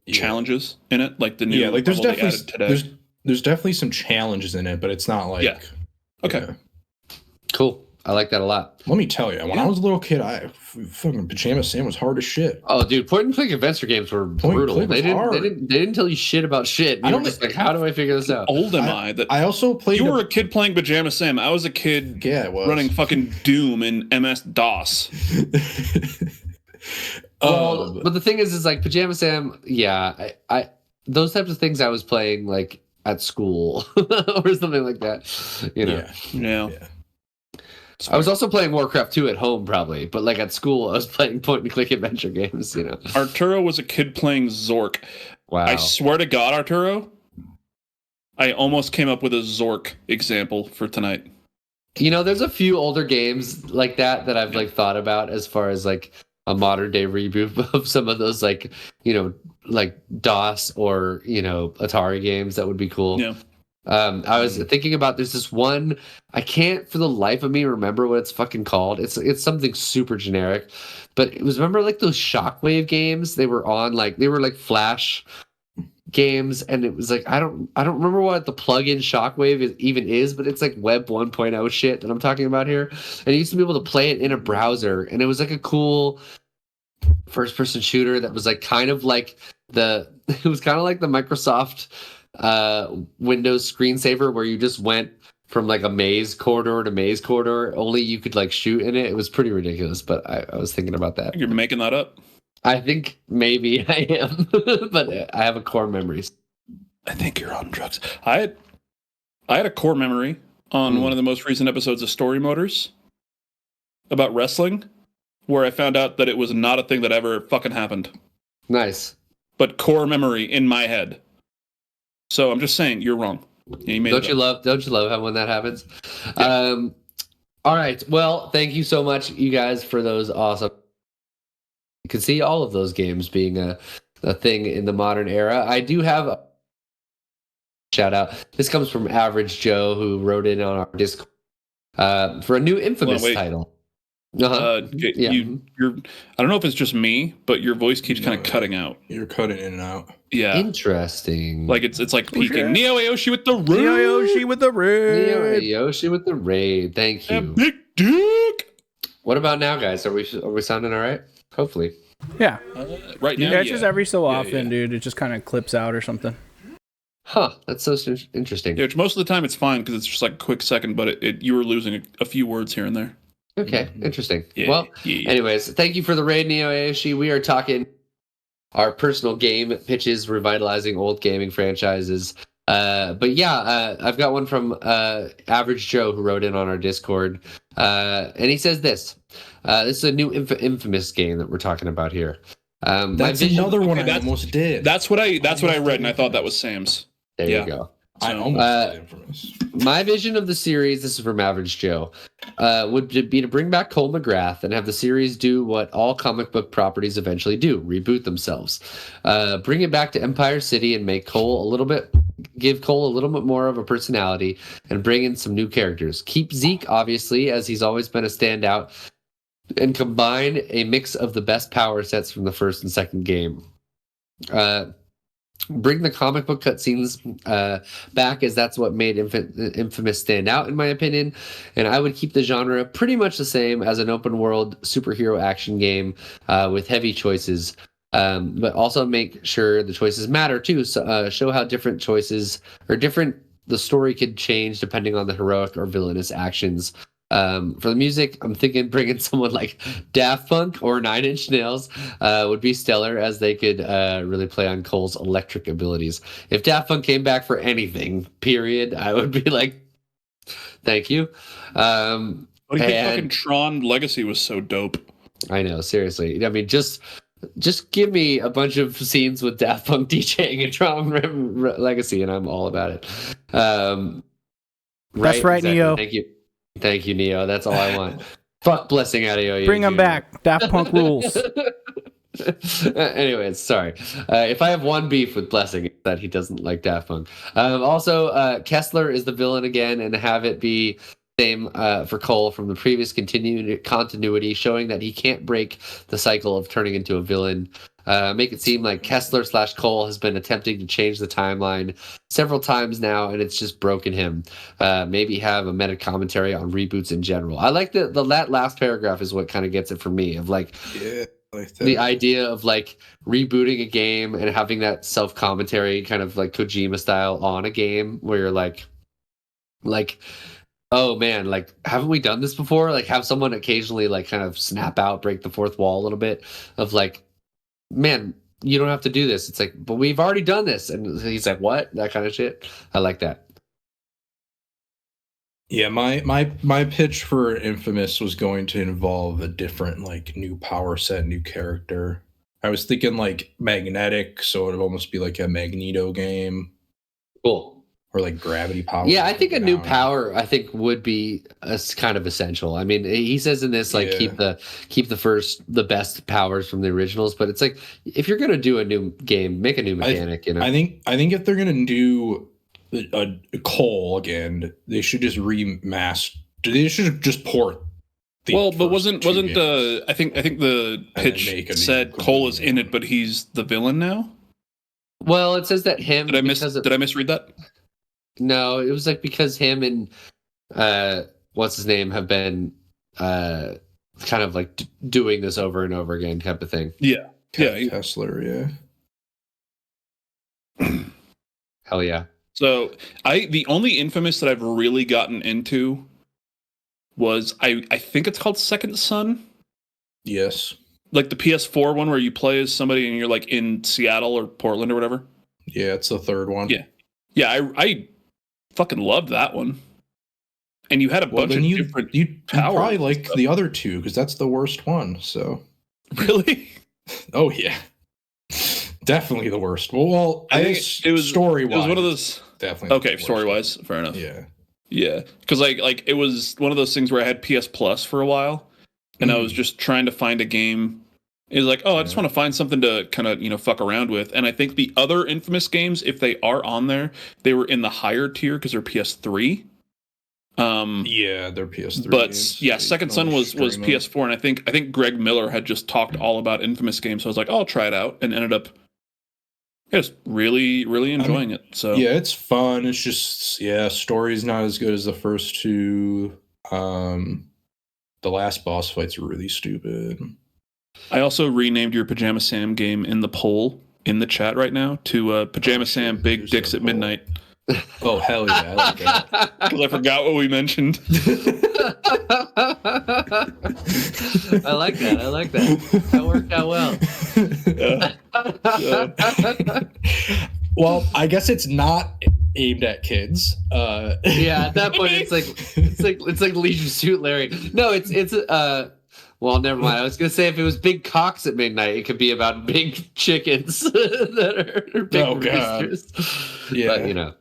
challenges in it, like the new. Yeah, like there's definitely some challenges in it, but it's not like. Yeah. Okay. Cool. I like that a lot. Let me tell you, when I was a little kid, fucking Pajama Sam was hard as shit. Oh, dude, point and click adventure games were brutal. They didn't tell you shit about shit. You were just like, how do I figure this out? How old am I? I also played. You were a kid playing Pajama Sam. I was a kid running fucking Doom in MS DOS. Well, but the thing is like Pajama Sam. Yeah, I those types of things I was playing like at school or something like that. Yeah. I was also playing Warcraft 2 at home, probably, but like at school, I was playing point-and-click adventure games. Arturo was a kid playing Zork. Wow! I swear to God, Arturo, I almost came up with a Zork example for tonight. There's a few older games like that I've like thought about as far as like a modern day reboot of some of those like like DOS or Atari games that would be cool. Yeah. I was thinking about there's this one I can't for the life of me remember what it's fucking called. It's something super generic, but it was remember like those Shockwave games they were on like they were like Flash games, and it was like I don't remember what the plugin Shockwave even is, but it's like Web 1.0 shit that I'm talking about here. And you used to be able to play it in a browser, and it was like a cool first person shooter that was like kind of like it was kind of like the Microsoft Windows screensaver where you just went from like a maze corridor to maze corridor, only you could like shoot in it. It was pretty ridiculous, but I was thinking about that. You're making that up? I think maybe I am, but I have a core memory. I think you're on drugs. I had a core memory on one of the most recent episodes of Story Motors about wrestling, where I found out that it was not a thing that ever fucking happened. Nice. But core memory in my head. So I'm just saying, you're wrong. Yeah, don't you love how when that happens? Yeah. All right. Well, thank you so much, you guys, for those awesome. You can see all of those games being a thing in the modern era. I do have a shout out. This comes from Average Joe, who wrote in on our Discord for a new Infamous title. Yeah. You're. I don't know if it's just me, but your voice keeps kind of cutting out. You're cutting in and out. Yeah. Interesting. Like it's like peaking. Neo Aoshi with the raid. Neo Aoshi with the raid. Neo Aoshi with the raid. Thank you. Big dick. What about now, guys? Are we sounding all right? Hopefully. Yeah. Right now. Yeah, it's just every so often, dude. It just kind of clips out or something. Huh. That's so interesting. Yeah, which most of the time it's fine because it's just like a quick second, but you were losing a few words here and there. Okay, interesting. Yeah, anyways, thank you for the raid, Neo Aoshi. We are talking our personal game pitches, revitalizing old gaming franchises. But yeah, I've got one from Average Joe who wrote in on our Discord, and he says this. This is a new Infamous game that we're talking about here. That's another one I almost did. That's what I read, and I thought that was Sam's. There you go. I almost did Infamous. My vision of the series, this is from Average Joe, would be to bring back Cole McGrath and have the series do what all comic book properties eventually do, reboot themselves. Bring it back to Empire City and make give Cole a little bit more of a personality and bring in some new characters. Keep Zeke, obviously, as he's always been a standout, and combine a mix of the best power sets from the first and second game. Bring the comic book cutscenes back, as that's what made Infamous stand out, in my opinion. And I would keep the genre pretty much the same as an open world superhero action game with heavy choices, but also make sure the choices matter too. So, show how different choices or different the story could change depending on the heroic or villainous actions. For the music, I'm thinking bringing someone like Daft Punk or Nine Inch Nails would be stellar, as they could really play on Cole's electric abilities. If Daft Punk came back for anything, period, I would be like, thank you. Fucking Tron Legacy was so dope. I know, seriously. I mean, just give me a bunch of scenes with Daft Punk DJing in Tron Legacy, and I'm all about it. That's right, exactly. Neo. Thank you, Neo. That's all I want. Fuck Blessing out of you. Bring him back. Daft Punk rules. Anyways, sorry. If I have one beef with Blessing, it's that he doesn't like Daft Punk. Also, Kessler is the villain again, and have it be same for Cole from the previous continuity, showing that he can't break the cycle of turning into a villain. Make it seem like Kessler/Cole has been attempting to change the timeline several times now, and it's just broken him. Maybe have a meta commentary on reboots in general. I like that last paragraph is what kind of gets it for me, of like, the idea of like rebooting a game and having that self commentary, kind of like Kojima style, on a game where you're like, oh man, like, haven't we done this before? Like, have someone occasionally like kind of snap out, break the fourth wall a little bit, of like, man, you don't have to do this. It's like, but we've already done this. And he's like, what? That kind of shit. I like that. Yeah, my pitch for Infamous was going to involve a different, like, new power set, new character. I was thinking like magnetic, so it would almost be like a Magneto game. Cool. Or like gravity power. Yeah, I think a new power, would be kind of essential. I mean, he says in this, like, keep the best powers from the originals, but it's like, if you're gonna do a new game, make a new mechanic. I think if they're gonna do a Cole again, they should just remaster. They should just port. But wasn't I think the pitch said Cole is in it, but he's the villain now. Well, it says that him. Did I misread that? No, it was like because him and what's his name have been kind of like doing this over and over again, type of thing. Yeah, Kessler, yeah. Hell yeah. So the only Infamous that I've really gotten into was I think it's called Second Son. Yes. Like the PS4 one where you play as somebody and you're like in Seattle or Portland or whatever. Yeah, it's the third one. Yeah. Yeah, I fucking loved that one. And you had a bunch of different you powers. probably like the other two because that's the worst one. So Really? Oh yeah. Definitely the worst. Well, I think it was story-wise. It was one of those Definitely. Okay, story-wise, fair enough. Yeah. Yeah, because like it was one of those things where I had PS Plus for a while, and I was just trying to find a game. It was like, oh, I just want to find something to kind of fuck around with. And I think the other Infamous games, if they are on there, they were in the higher tier because they're PS3. Yeah, they're PS3. But games. yeah, Second Son was PS4, and I think Greg Miller had just talked all about Infamous games, so I was like, oh, I'll try it out, and ended up just really, really enjoying it. So yeah, it's fun. It's just story's not as good as the first two. The last boss fight's really stupid. I also renamed your Pajama Sam game in the poll in the chat right now to Pajama Sam Big Dicks at Midnight. Oh hell yeah, I like that. Because I forgot what we mentioned. I like that. That worked out well. Well, I guess it's not aimed at kids. Yeah, at that point it's like Leisure Suit Larry. No, it's well, never mind. I was gonna say if it was Big Cocks at Midnight, it could be about big chickens that are big roosters. Yeah, but you know.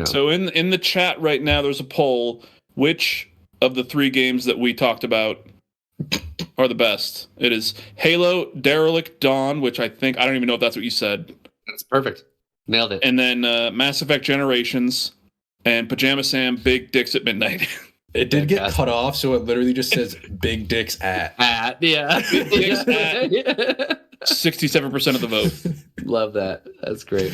So in the chat right now, there's a poll. Which of the three games that we talked about are the best? It is Halo, Derelict, Dawn, which I don't even know if that's what you said. That's perfect. Nailed it. And then Mass Effect Generations and Pajama Sam Big Dicks at Midnight. It did get cut off, so it literally just says "Big Dicks at." Yeah. Big Dicks at 67% of the vote. Love that. That's great.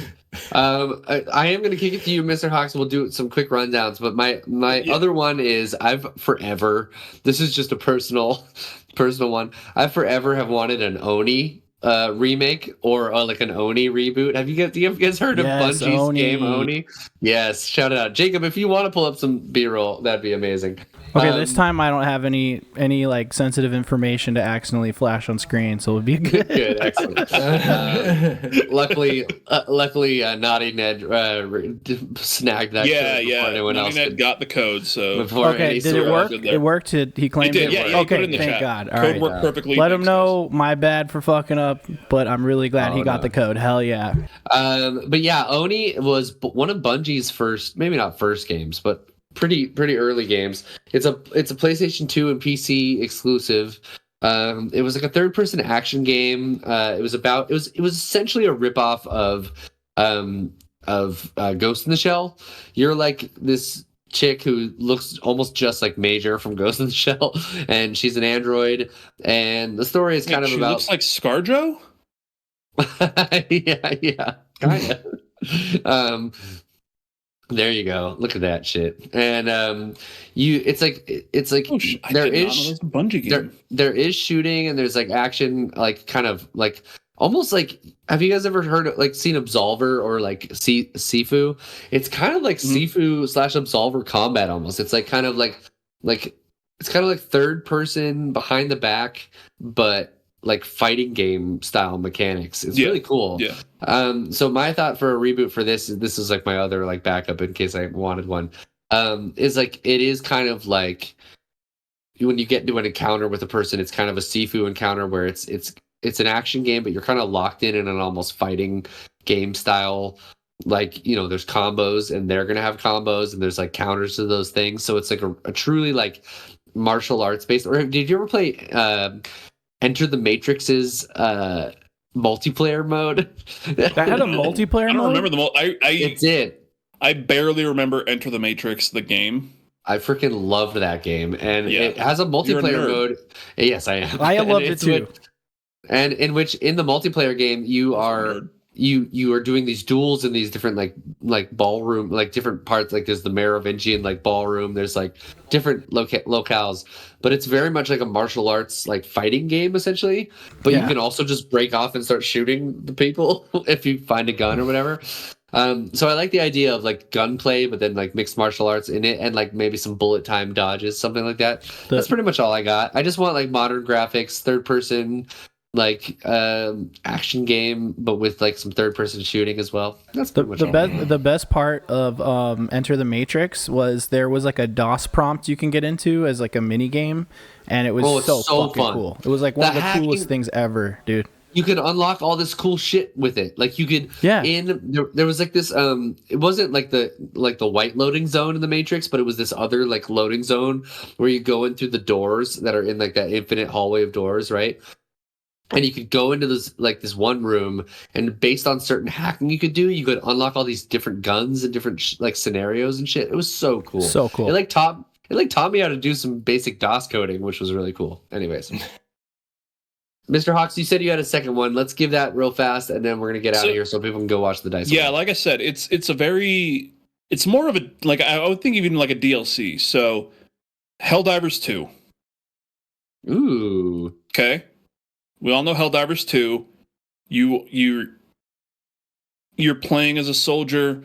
I am going to kick it to you, Mr. Hawks. We'll do some quick rundowns. But my other one is I've forever. This is just a personal one. I forever have wanted an Oni remake or like an Oni reboot. Have you guys heard of Bungie's Oni. game Oni? Yes, shout it out, Jacob. If you want to pull up some B-roll, that'd be amazing. Okay, this time I don't have any like sensitive information to accidentally flash on screen, so it would be good. Good, excellent. Luckily, Naughty Ned snagged that. Yeah. Anyone Naughty else Ned got the code, so okay, did it work? It worked. He claimed it did. it. Yeah, okay, put it in the thank chat. God. All code right, worked perfectly. let him know. My bad for fucking up, but I'm really glad he got the code. Hell yeah. But yeah, Oni was one of Bungie's first, maybe not first games, but pretty early games. It's a PlayStation 2 and PC exclusive. It was like a third person action game. It was essentially a ripoff of Ghost in the Shell. You're like this chick who looks almost just like Major from Ghost in the Shell, and she's an android. And the story is kind of about. Looks like ScarJo. yeah, kind of. There you go. Look at that shit. And it's like there is Bungie game. There is shooting and there's like action, like kind of like almost like. Have you guys ever seen Absolver or like Sifu? It's kind of like Sifu / Absolver combat almost. It's like kind of like it's kind of like third person behind the back, but like fighting game style mechanics. It's really cool. Yeah. So my thought for a reboot for this is like my other like backup in case I wanted one. Is like it is kind of like when you get into an encounter with a person, it's kind of a Sifu encounter where it's an action game, but you're kind of locked in an almost fighting game style. Like, there's combos and they're gonna have combos and there's like counters to those things. So it's like a truly like martial arts based. Or did you ever play Enter the Matrix's multiplayer mode? That had a multiplayer mode? I don't remember the It did. I barely remember Enter the Matrix, the game. I freaking loved that game. And it has a multiplayer mode. Yes, I am. I loved it too. And in the multiplayer game, you are doing these duels in these different like ballroom, like different parts. Like there's the Merovingian like ballroom. There's like different locales, but it's very much like a martial arts like fighting game essentially. But you can also just break off and start shooting the people if you find a gun or whatever. So I like the idea of like gunplay, but then like mixed martial arts in it, and like maybe some bullet time dodges, something like that. That's pretty much all I got. I just want like modern graphics, third person, like action game, but with like some third person shooting as well. That's pretty much all. The best part of Enter the Matrix was there was like a DOS prompt you can get into as like a mini game, and it was so fucking fun. cool. It was like one of the coolest things ever, dude. You could unlock all this cool shit with it. Like you could, there was like this. It wasn't like the white loading zone in the Matrix, but it was this other like loading zone where you go in through the doors that are in like that infinite hallway of doors, right? And you could go into this one room, and based on certain hacking you could do, you could unlock all these different guns and different like scenarios and shit. It was so cool. So cool. It taught me how to do some basic DOS coding, which was really cool. Anyways, Mr. Hawks, you said you had a second one. Let's give that real fast, and then we're gonna get out of here so people can go watch the dice. Yeah, like I said, it's more of a, like, I would think even like a DLC. So, Helldivers 2. Ooh. Okay. We all know Helldivers 2. You're playing as a soldier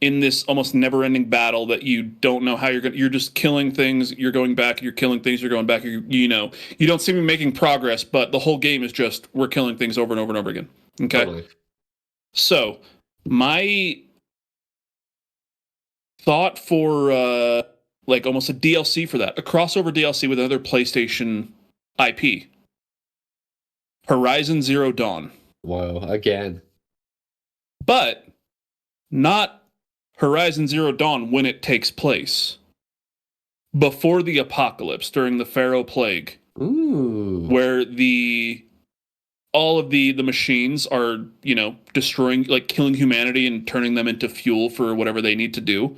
in this almost never-ending battle that you don't know how you're just killing things, you're going back, you're killing things, you're going back, you don't seem to be making progress, but the whole game is just we're killing things over and over and over again. Okay? Totally. So, my thought for like almost a DLC for that, a crossover DLC with another PlayStation IP. Horizon Zero Dawn. Whoa, again. But not Horizon Zero Dawn when it takes place. Before the apocalypse, during the Pharaoh Plague. Ooh. Where all of the machines are, destroying, like killing humanity and turning them into fuel for whatever they need to do.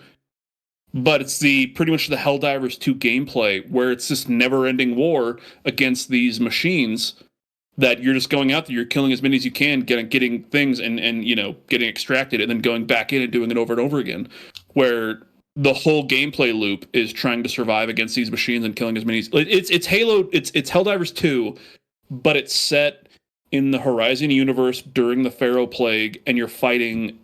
But it's pretty much the Helldivers 2 gameplay where it's this never-ending war against these machines that you're just going out there, you're killing as many as you can, getting things and getting extracted, and then going back in and doing it over and over again. Where the whole gameplay loop is trying to survive against these machines and killing as many. It's Halo. It's Helldivers 2, but it's set in the Horizon universe during the Pharaoh Plague, and you're fighting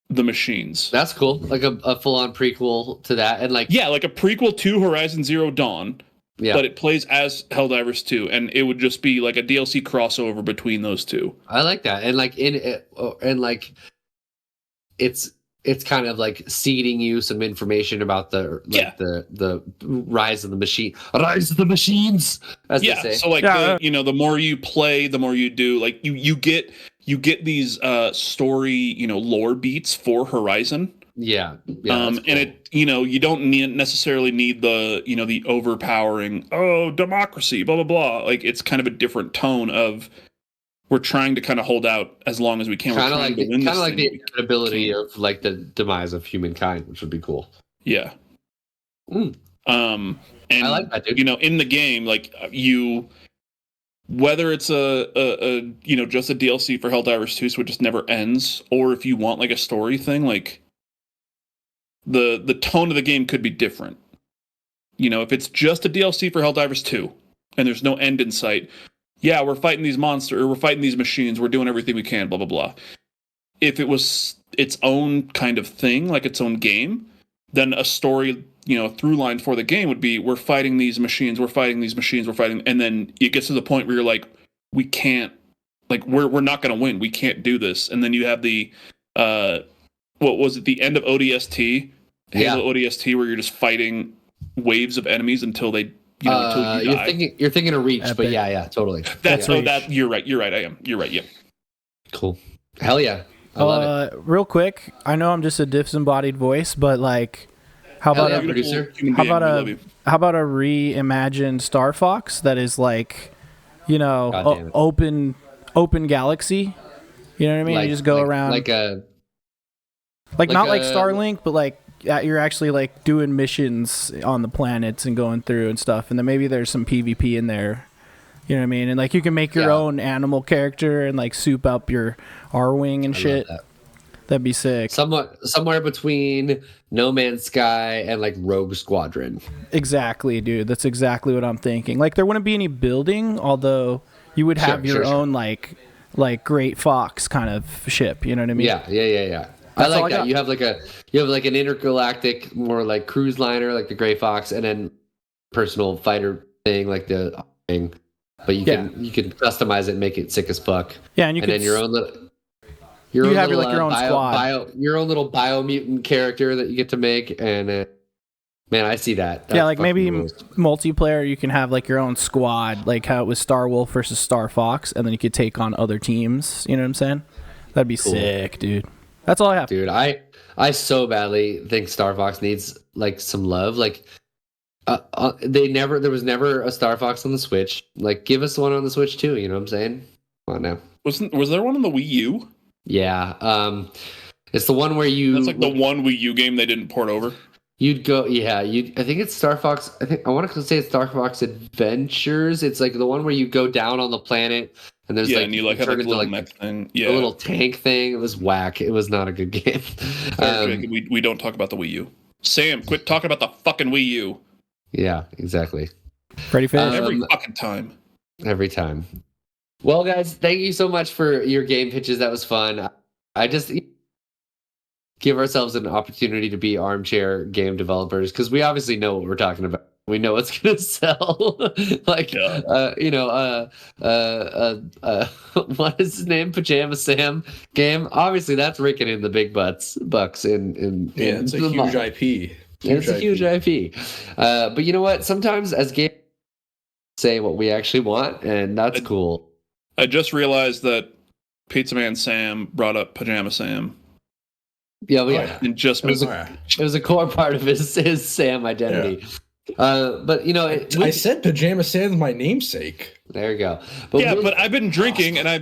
the machines. That's cool. Like a full-on prequel to that, and like a prequel to Horizon Zero Dawn. Yeah. But it plays as Helldivers 2, and it would just be like a DLC crossover between those two. I like that, and it's kind of like seeding you some information about the rise of the machines, as they say. So like the more you play, the more you do. Like you get these story lore beats for Horizon. Yeah. And cool. It you don't necessarily need the the overpowering democracy blah blah blah. Like it's kind of a different tone of we're trying to kind of hold out as long as we can. Kind of like the inevitability of like the demise of humankind, which would be cool. Yeah. And I like that, dude. In the game, like whether it's a just a DLC for Helldivers 2, so it just never ends, or if you want like a story thing, like the tone of the game could be different. If it's just a DLC for Helldivers 2 and there's no end in sight, yeah, we're fighting these monsters, or we're fighting these machines, we're doing everything we can, blah blah blah. If it was its own kind of thing, like its own game, then a story, through line for the game would be we're fighting these machines, and then it gets to the point where you're like, we can't, like we're not going to win, we can't do this, and then you have the what was it, the end of ODST, Halo ODST, where you're just fighting waves of enemies until they, until you die. You're thinking of Reach, but yeah, totally. You're right. I am. You're right. Yeah. Cool. Hell yeah. I love it. Real quick, I know I'm just a disembodied voice, but like, how about a reimagined Star Fox that is like, open galaxy. You know what I mean? You just go around like not like Starlink, but like you're actually like doing missions on the planets and going through and stuff, and then maybe there's some PvP in there. You know what I mean? And like you can make your own animal character and like soup up your R-Wing and shit. That'd be sick. Somewhere between No Man's Sky and like Rogue Squadron. Exactly, dude. That's exactly what I'm thinking. Like there wouldn't be any building, although you would have your own like Great Fox kind of ship. You know what I mean? Yeah. I That's all like that. got. You have like an intergalactic, more like cruise liner, like the Gray Fox, and then personal fighter thing, like the thing. But you can customize it and make it sick as fuck. Yeah, and you and can then your own little your own squad. your own little biomutant character that you get to make, and man, I see that. Yeah, like maybe rules. multiplayer, you can have like your own squad, like how it was Star Wolf versus Star Fox, and then you could take on other teams. You know what I'm saying? That'd be sick, dude. That's all I have. Dude, I so badly think Star Fox needs like some love. Like, there was never a Star Fox on the Switch. Like, give us one on the Switch too. You know what I'm saying? Come on now. Was there one on the Wii U? Yeah. It's the one where you. That's like the one Wii U game they didn't port over. You'd go, yeah. I think it's Star Fox. I want to say it's Star Fox Adventures. It's like the one where you go down on the planet and there's and you like have a little mech thing. Yeah, a little tank thing. It was whack. It was not a good game. We don't talk about the Wii U. Sam, quit talking about the fucking Wii U. Yeah, exactly. Ready for every fucking time. Every time. Well, guys, thank you so much for your game pitches. That was fun. I just give ourselves an opportunity to be armchair game developers because we obviously know what we're talking about. We know it's going to sell. Like, what is his name? Pajama Sam game. Obviously, that's raking in the big bucks in it's a huge IP. It's a huge IP. But you know what? Sometimes as game say what we actually want, and that's cool. I just realized that Pizza Man Sam brought up Pajama Sam. Yeah. And just it was a core part of his Sam identity. Yeah. But you know, I said Pajama Sam's my namesake. There you go. But I've been drinking, and I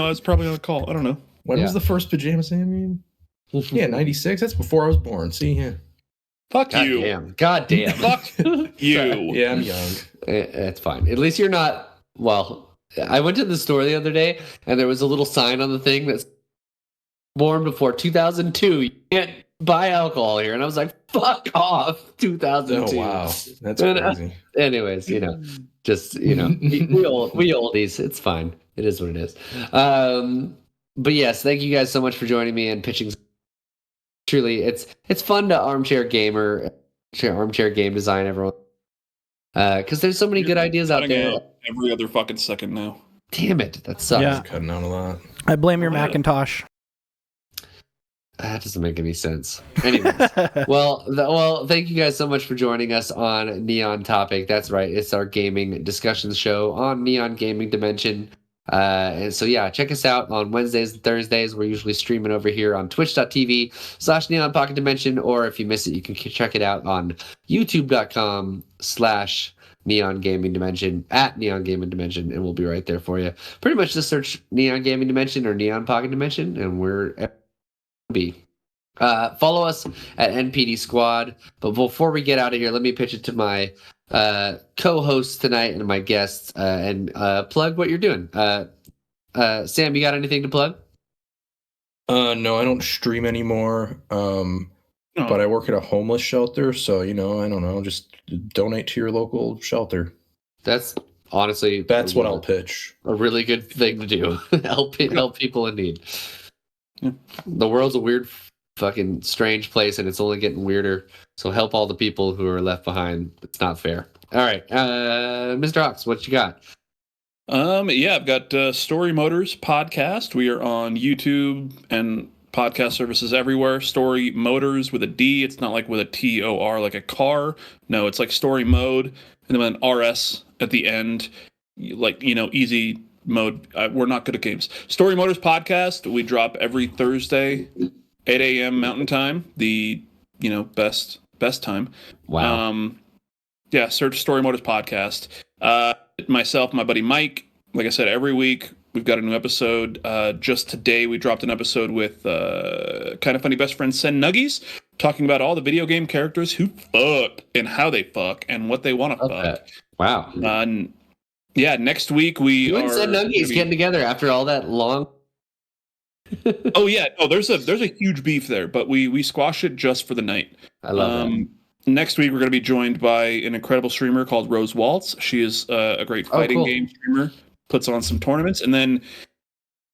was probably on a call. I don't know. When was the first Pajama Sam game? Yeah, 96. That's before I was born. See, yeah. Fuck you. God damn. Fuck you. Yeah, I'm young. It's fine. At least you're not. Well, I went to the store the other day, and there was a little sign on the thing that's born before 2002. You can't buy alcohol here. And I was like, fuck off, 2002. Oh, wow. That's crazy. Anyways, we oldies. It's fine. It is what it is. But yes, thank you guys so much for joining me and pitching. Truly, it's fun to armchair game design everyone. Because there's so many good ideas out there. Every other fucking second now. Damn it, that sucks. Yeah, cutting out a lot. I blame your Macintosh. That doesn't make any sense. Anyways, well, thank you guys so much for joining us on Neon Topic. That's right, it's our gaming discussion show on Neon Gaming Dimension. And so check us out on Wednesdays and Thursdays. We're usually streaming over here on twitch.tv/Neon Pocket Dimension, or if you miss it, you can check it out on youtube.com/Neon Gaming Dimension at Neon Gaming Dimension, and we'll be right there for you. Pretty much just search Neon Gaming Dimension or Neon Pocket Dimension, and we're follow us at NPD Squad. But before we get out of here, let me pitch it to my co-hosts tonight and my guests and plug what you're doing. Sam, you got anything to plug? No, I don't stream anymore. But I work at a homeless shelter, so I don't know, just donate to your local shelter. That's what I'll pitch. A really good thing to do. help people in need. Yeah. The world's a weird, fucking strange place, and it's only getting weirder. So help all the people who are left behind. It's not fair. All right, Mr. Hawks, what you got? I've got Story Motors podcast. We are on YouTube and podcast services everywhere. Story Motors with a D. It's not like with a TOR like a car. No, it's like story mode and then an RS at the end. Like, easy mode. We're not good at games. Story Motors podcast. We drop every Thursday, 8 a.m. Mountain Time. The best time. Wow. Search Story Motors podcast. Myself, my buddy Mike. Like I said, every week we've got a new episode. Just today we dropped an episode with Kind of Funny best friend Sen Nuggies, talking about all the video game characters who fuck and how they fuck and what they want to fuck. Wow. Next week we are Sen Nuggies getting together after all that long. Oh yeah, no, there's a huge beef there, but we squash it just for the night. I love that. Next week we're going to be joined by an incredible streamer called Rose Waltz. She is a great fighting game streamer. Puts on some tournaments, and then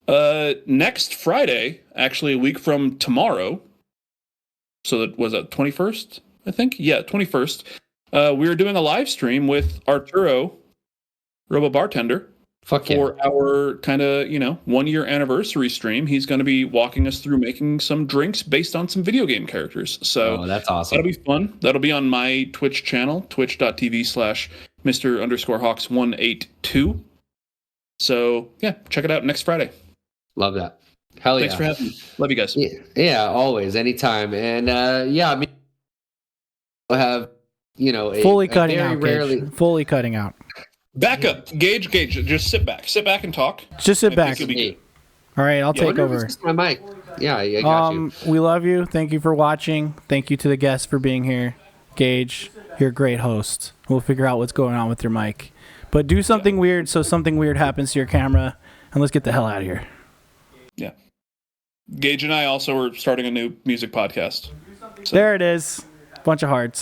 Next Friday, actually a week from tomorrow. So that was that 21st, I think. Yeah, 21st. We are doing a live stream with Arturo, Robo Bartender, for our kind of 1 year anniversary stream. He's going to be walking us through making some drinks based on some video game characters. So that's awesome. That'll be fun. That'll be on my Twitch channel, twitch.tv/Mr_Hawks182. So yeah, check it out next Friday. Love that. Hell yeah. Thanks for having me. Love you guys. Yeah, always, anytime. And I mean, we'll have fully cutting out. Fully cutting out. Back up, Gage. Just sit back and talk. Just sit back. All right, I'll take over. My mic. Yeah, I got you. We love you. Thank you for watching. Thank you to the guests for being here. Gage, you're a great host. We'll figure out what's going on with your mic, but do something weird so something weird happens to your camera, and let's get the hell out of here. Yeah. Gage and I also are starting a new music podcast. So. There it is. Bunch of hearts.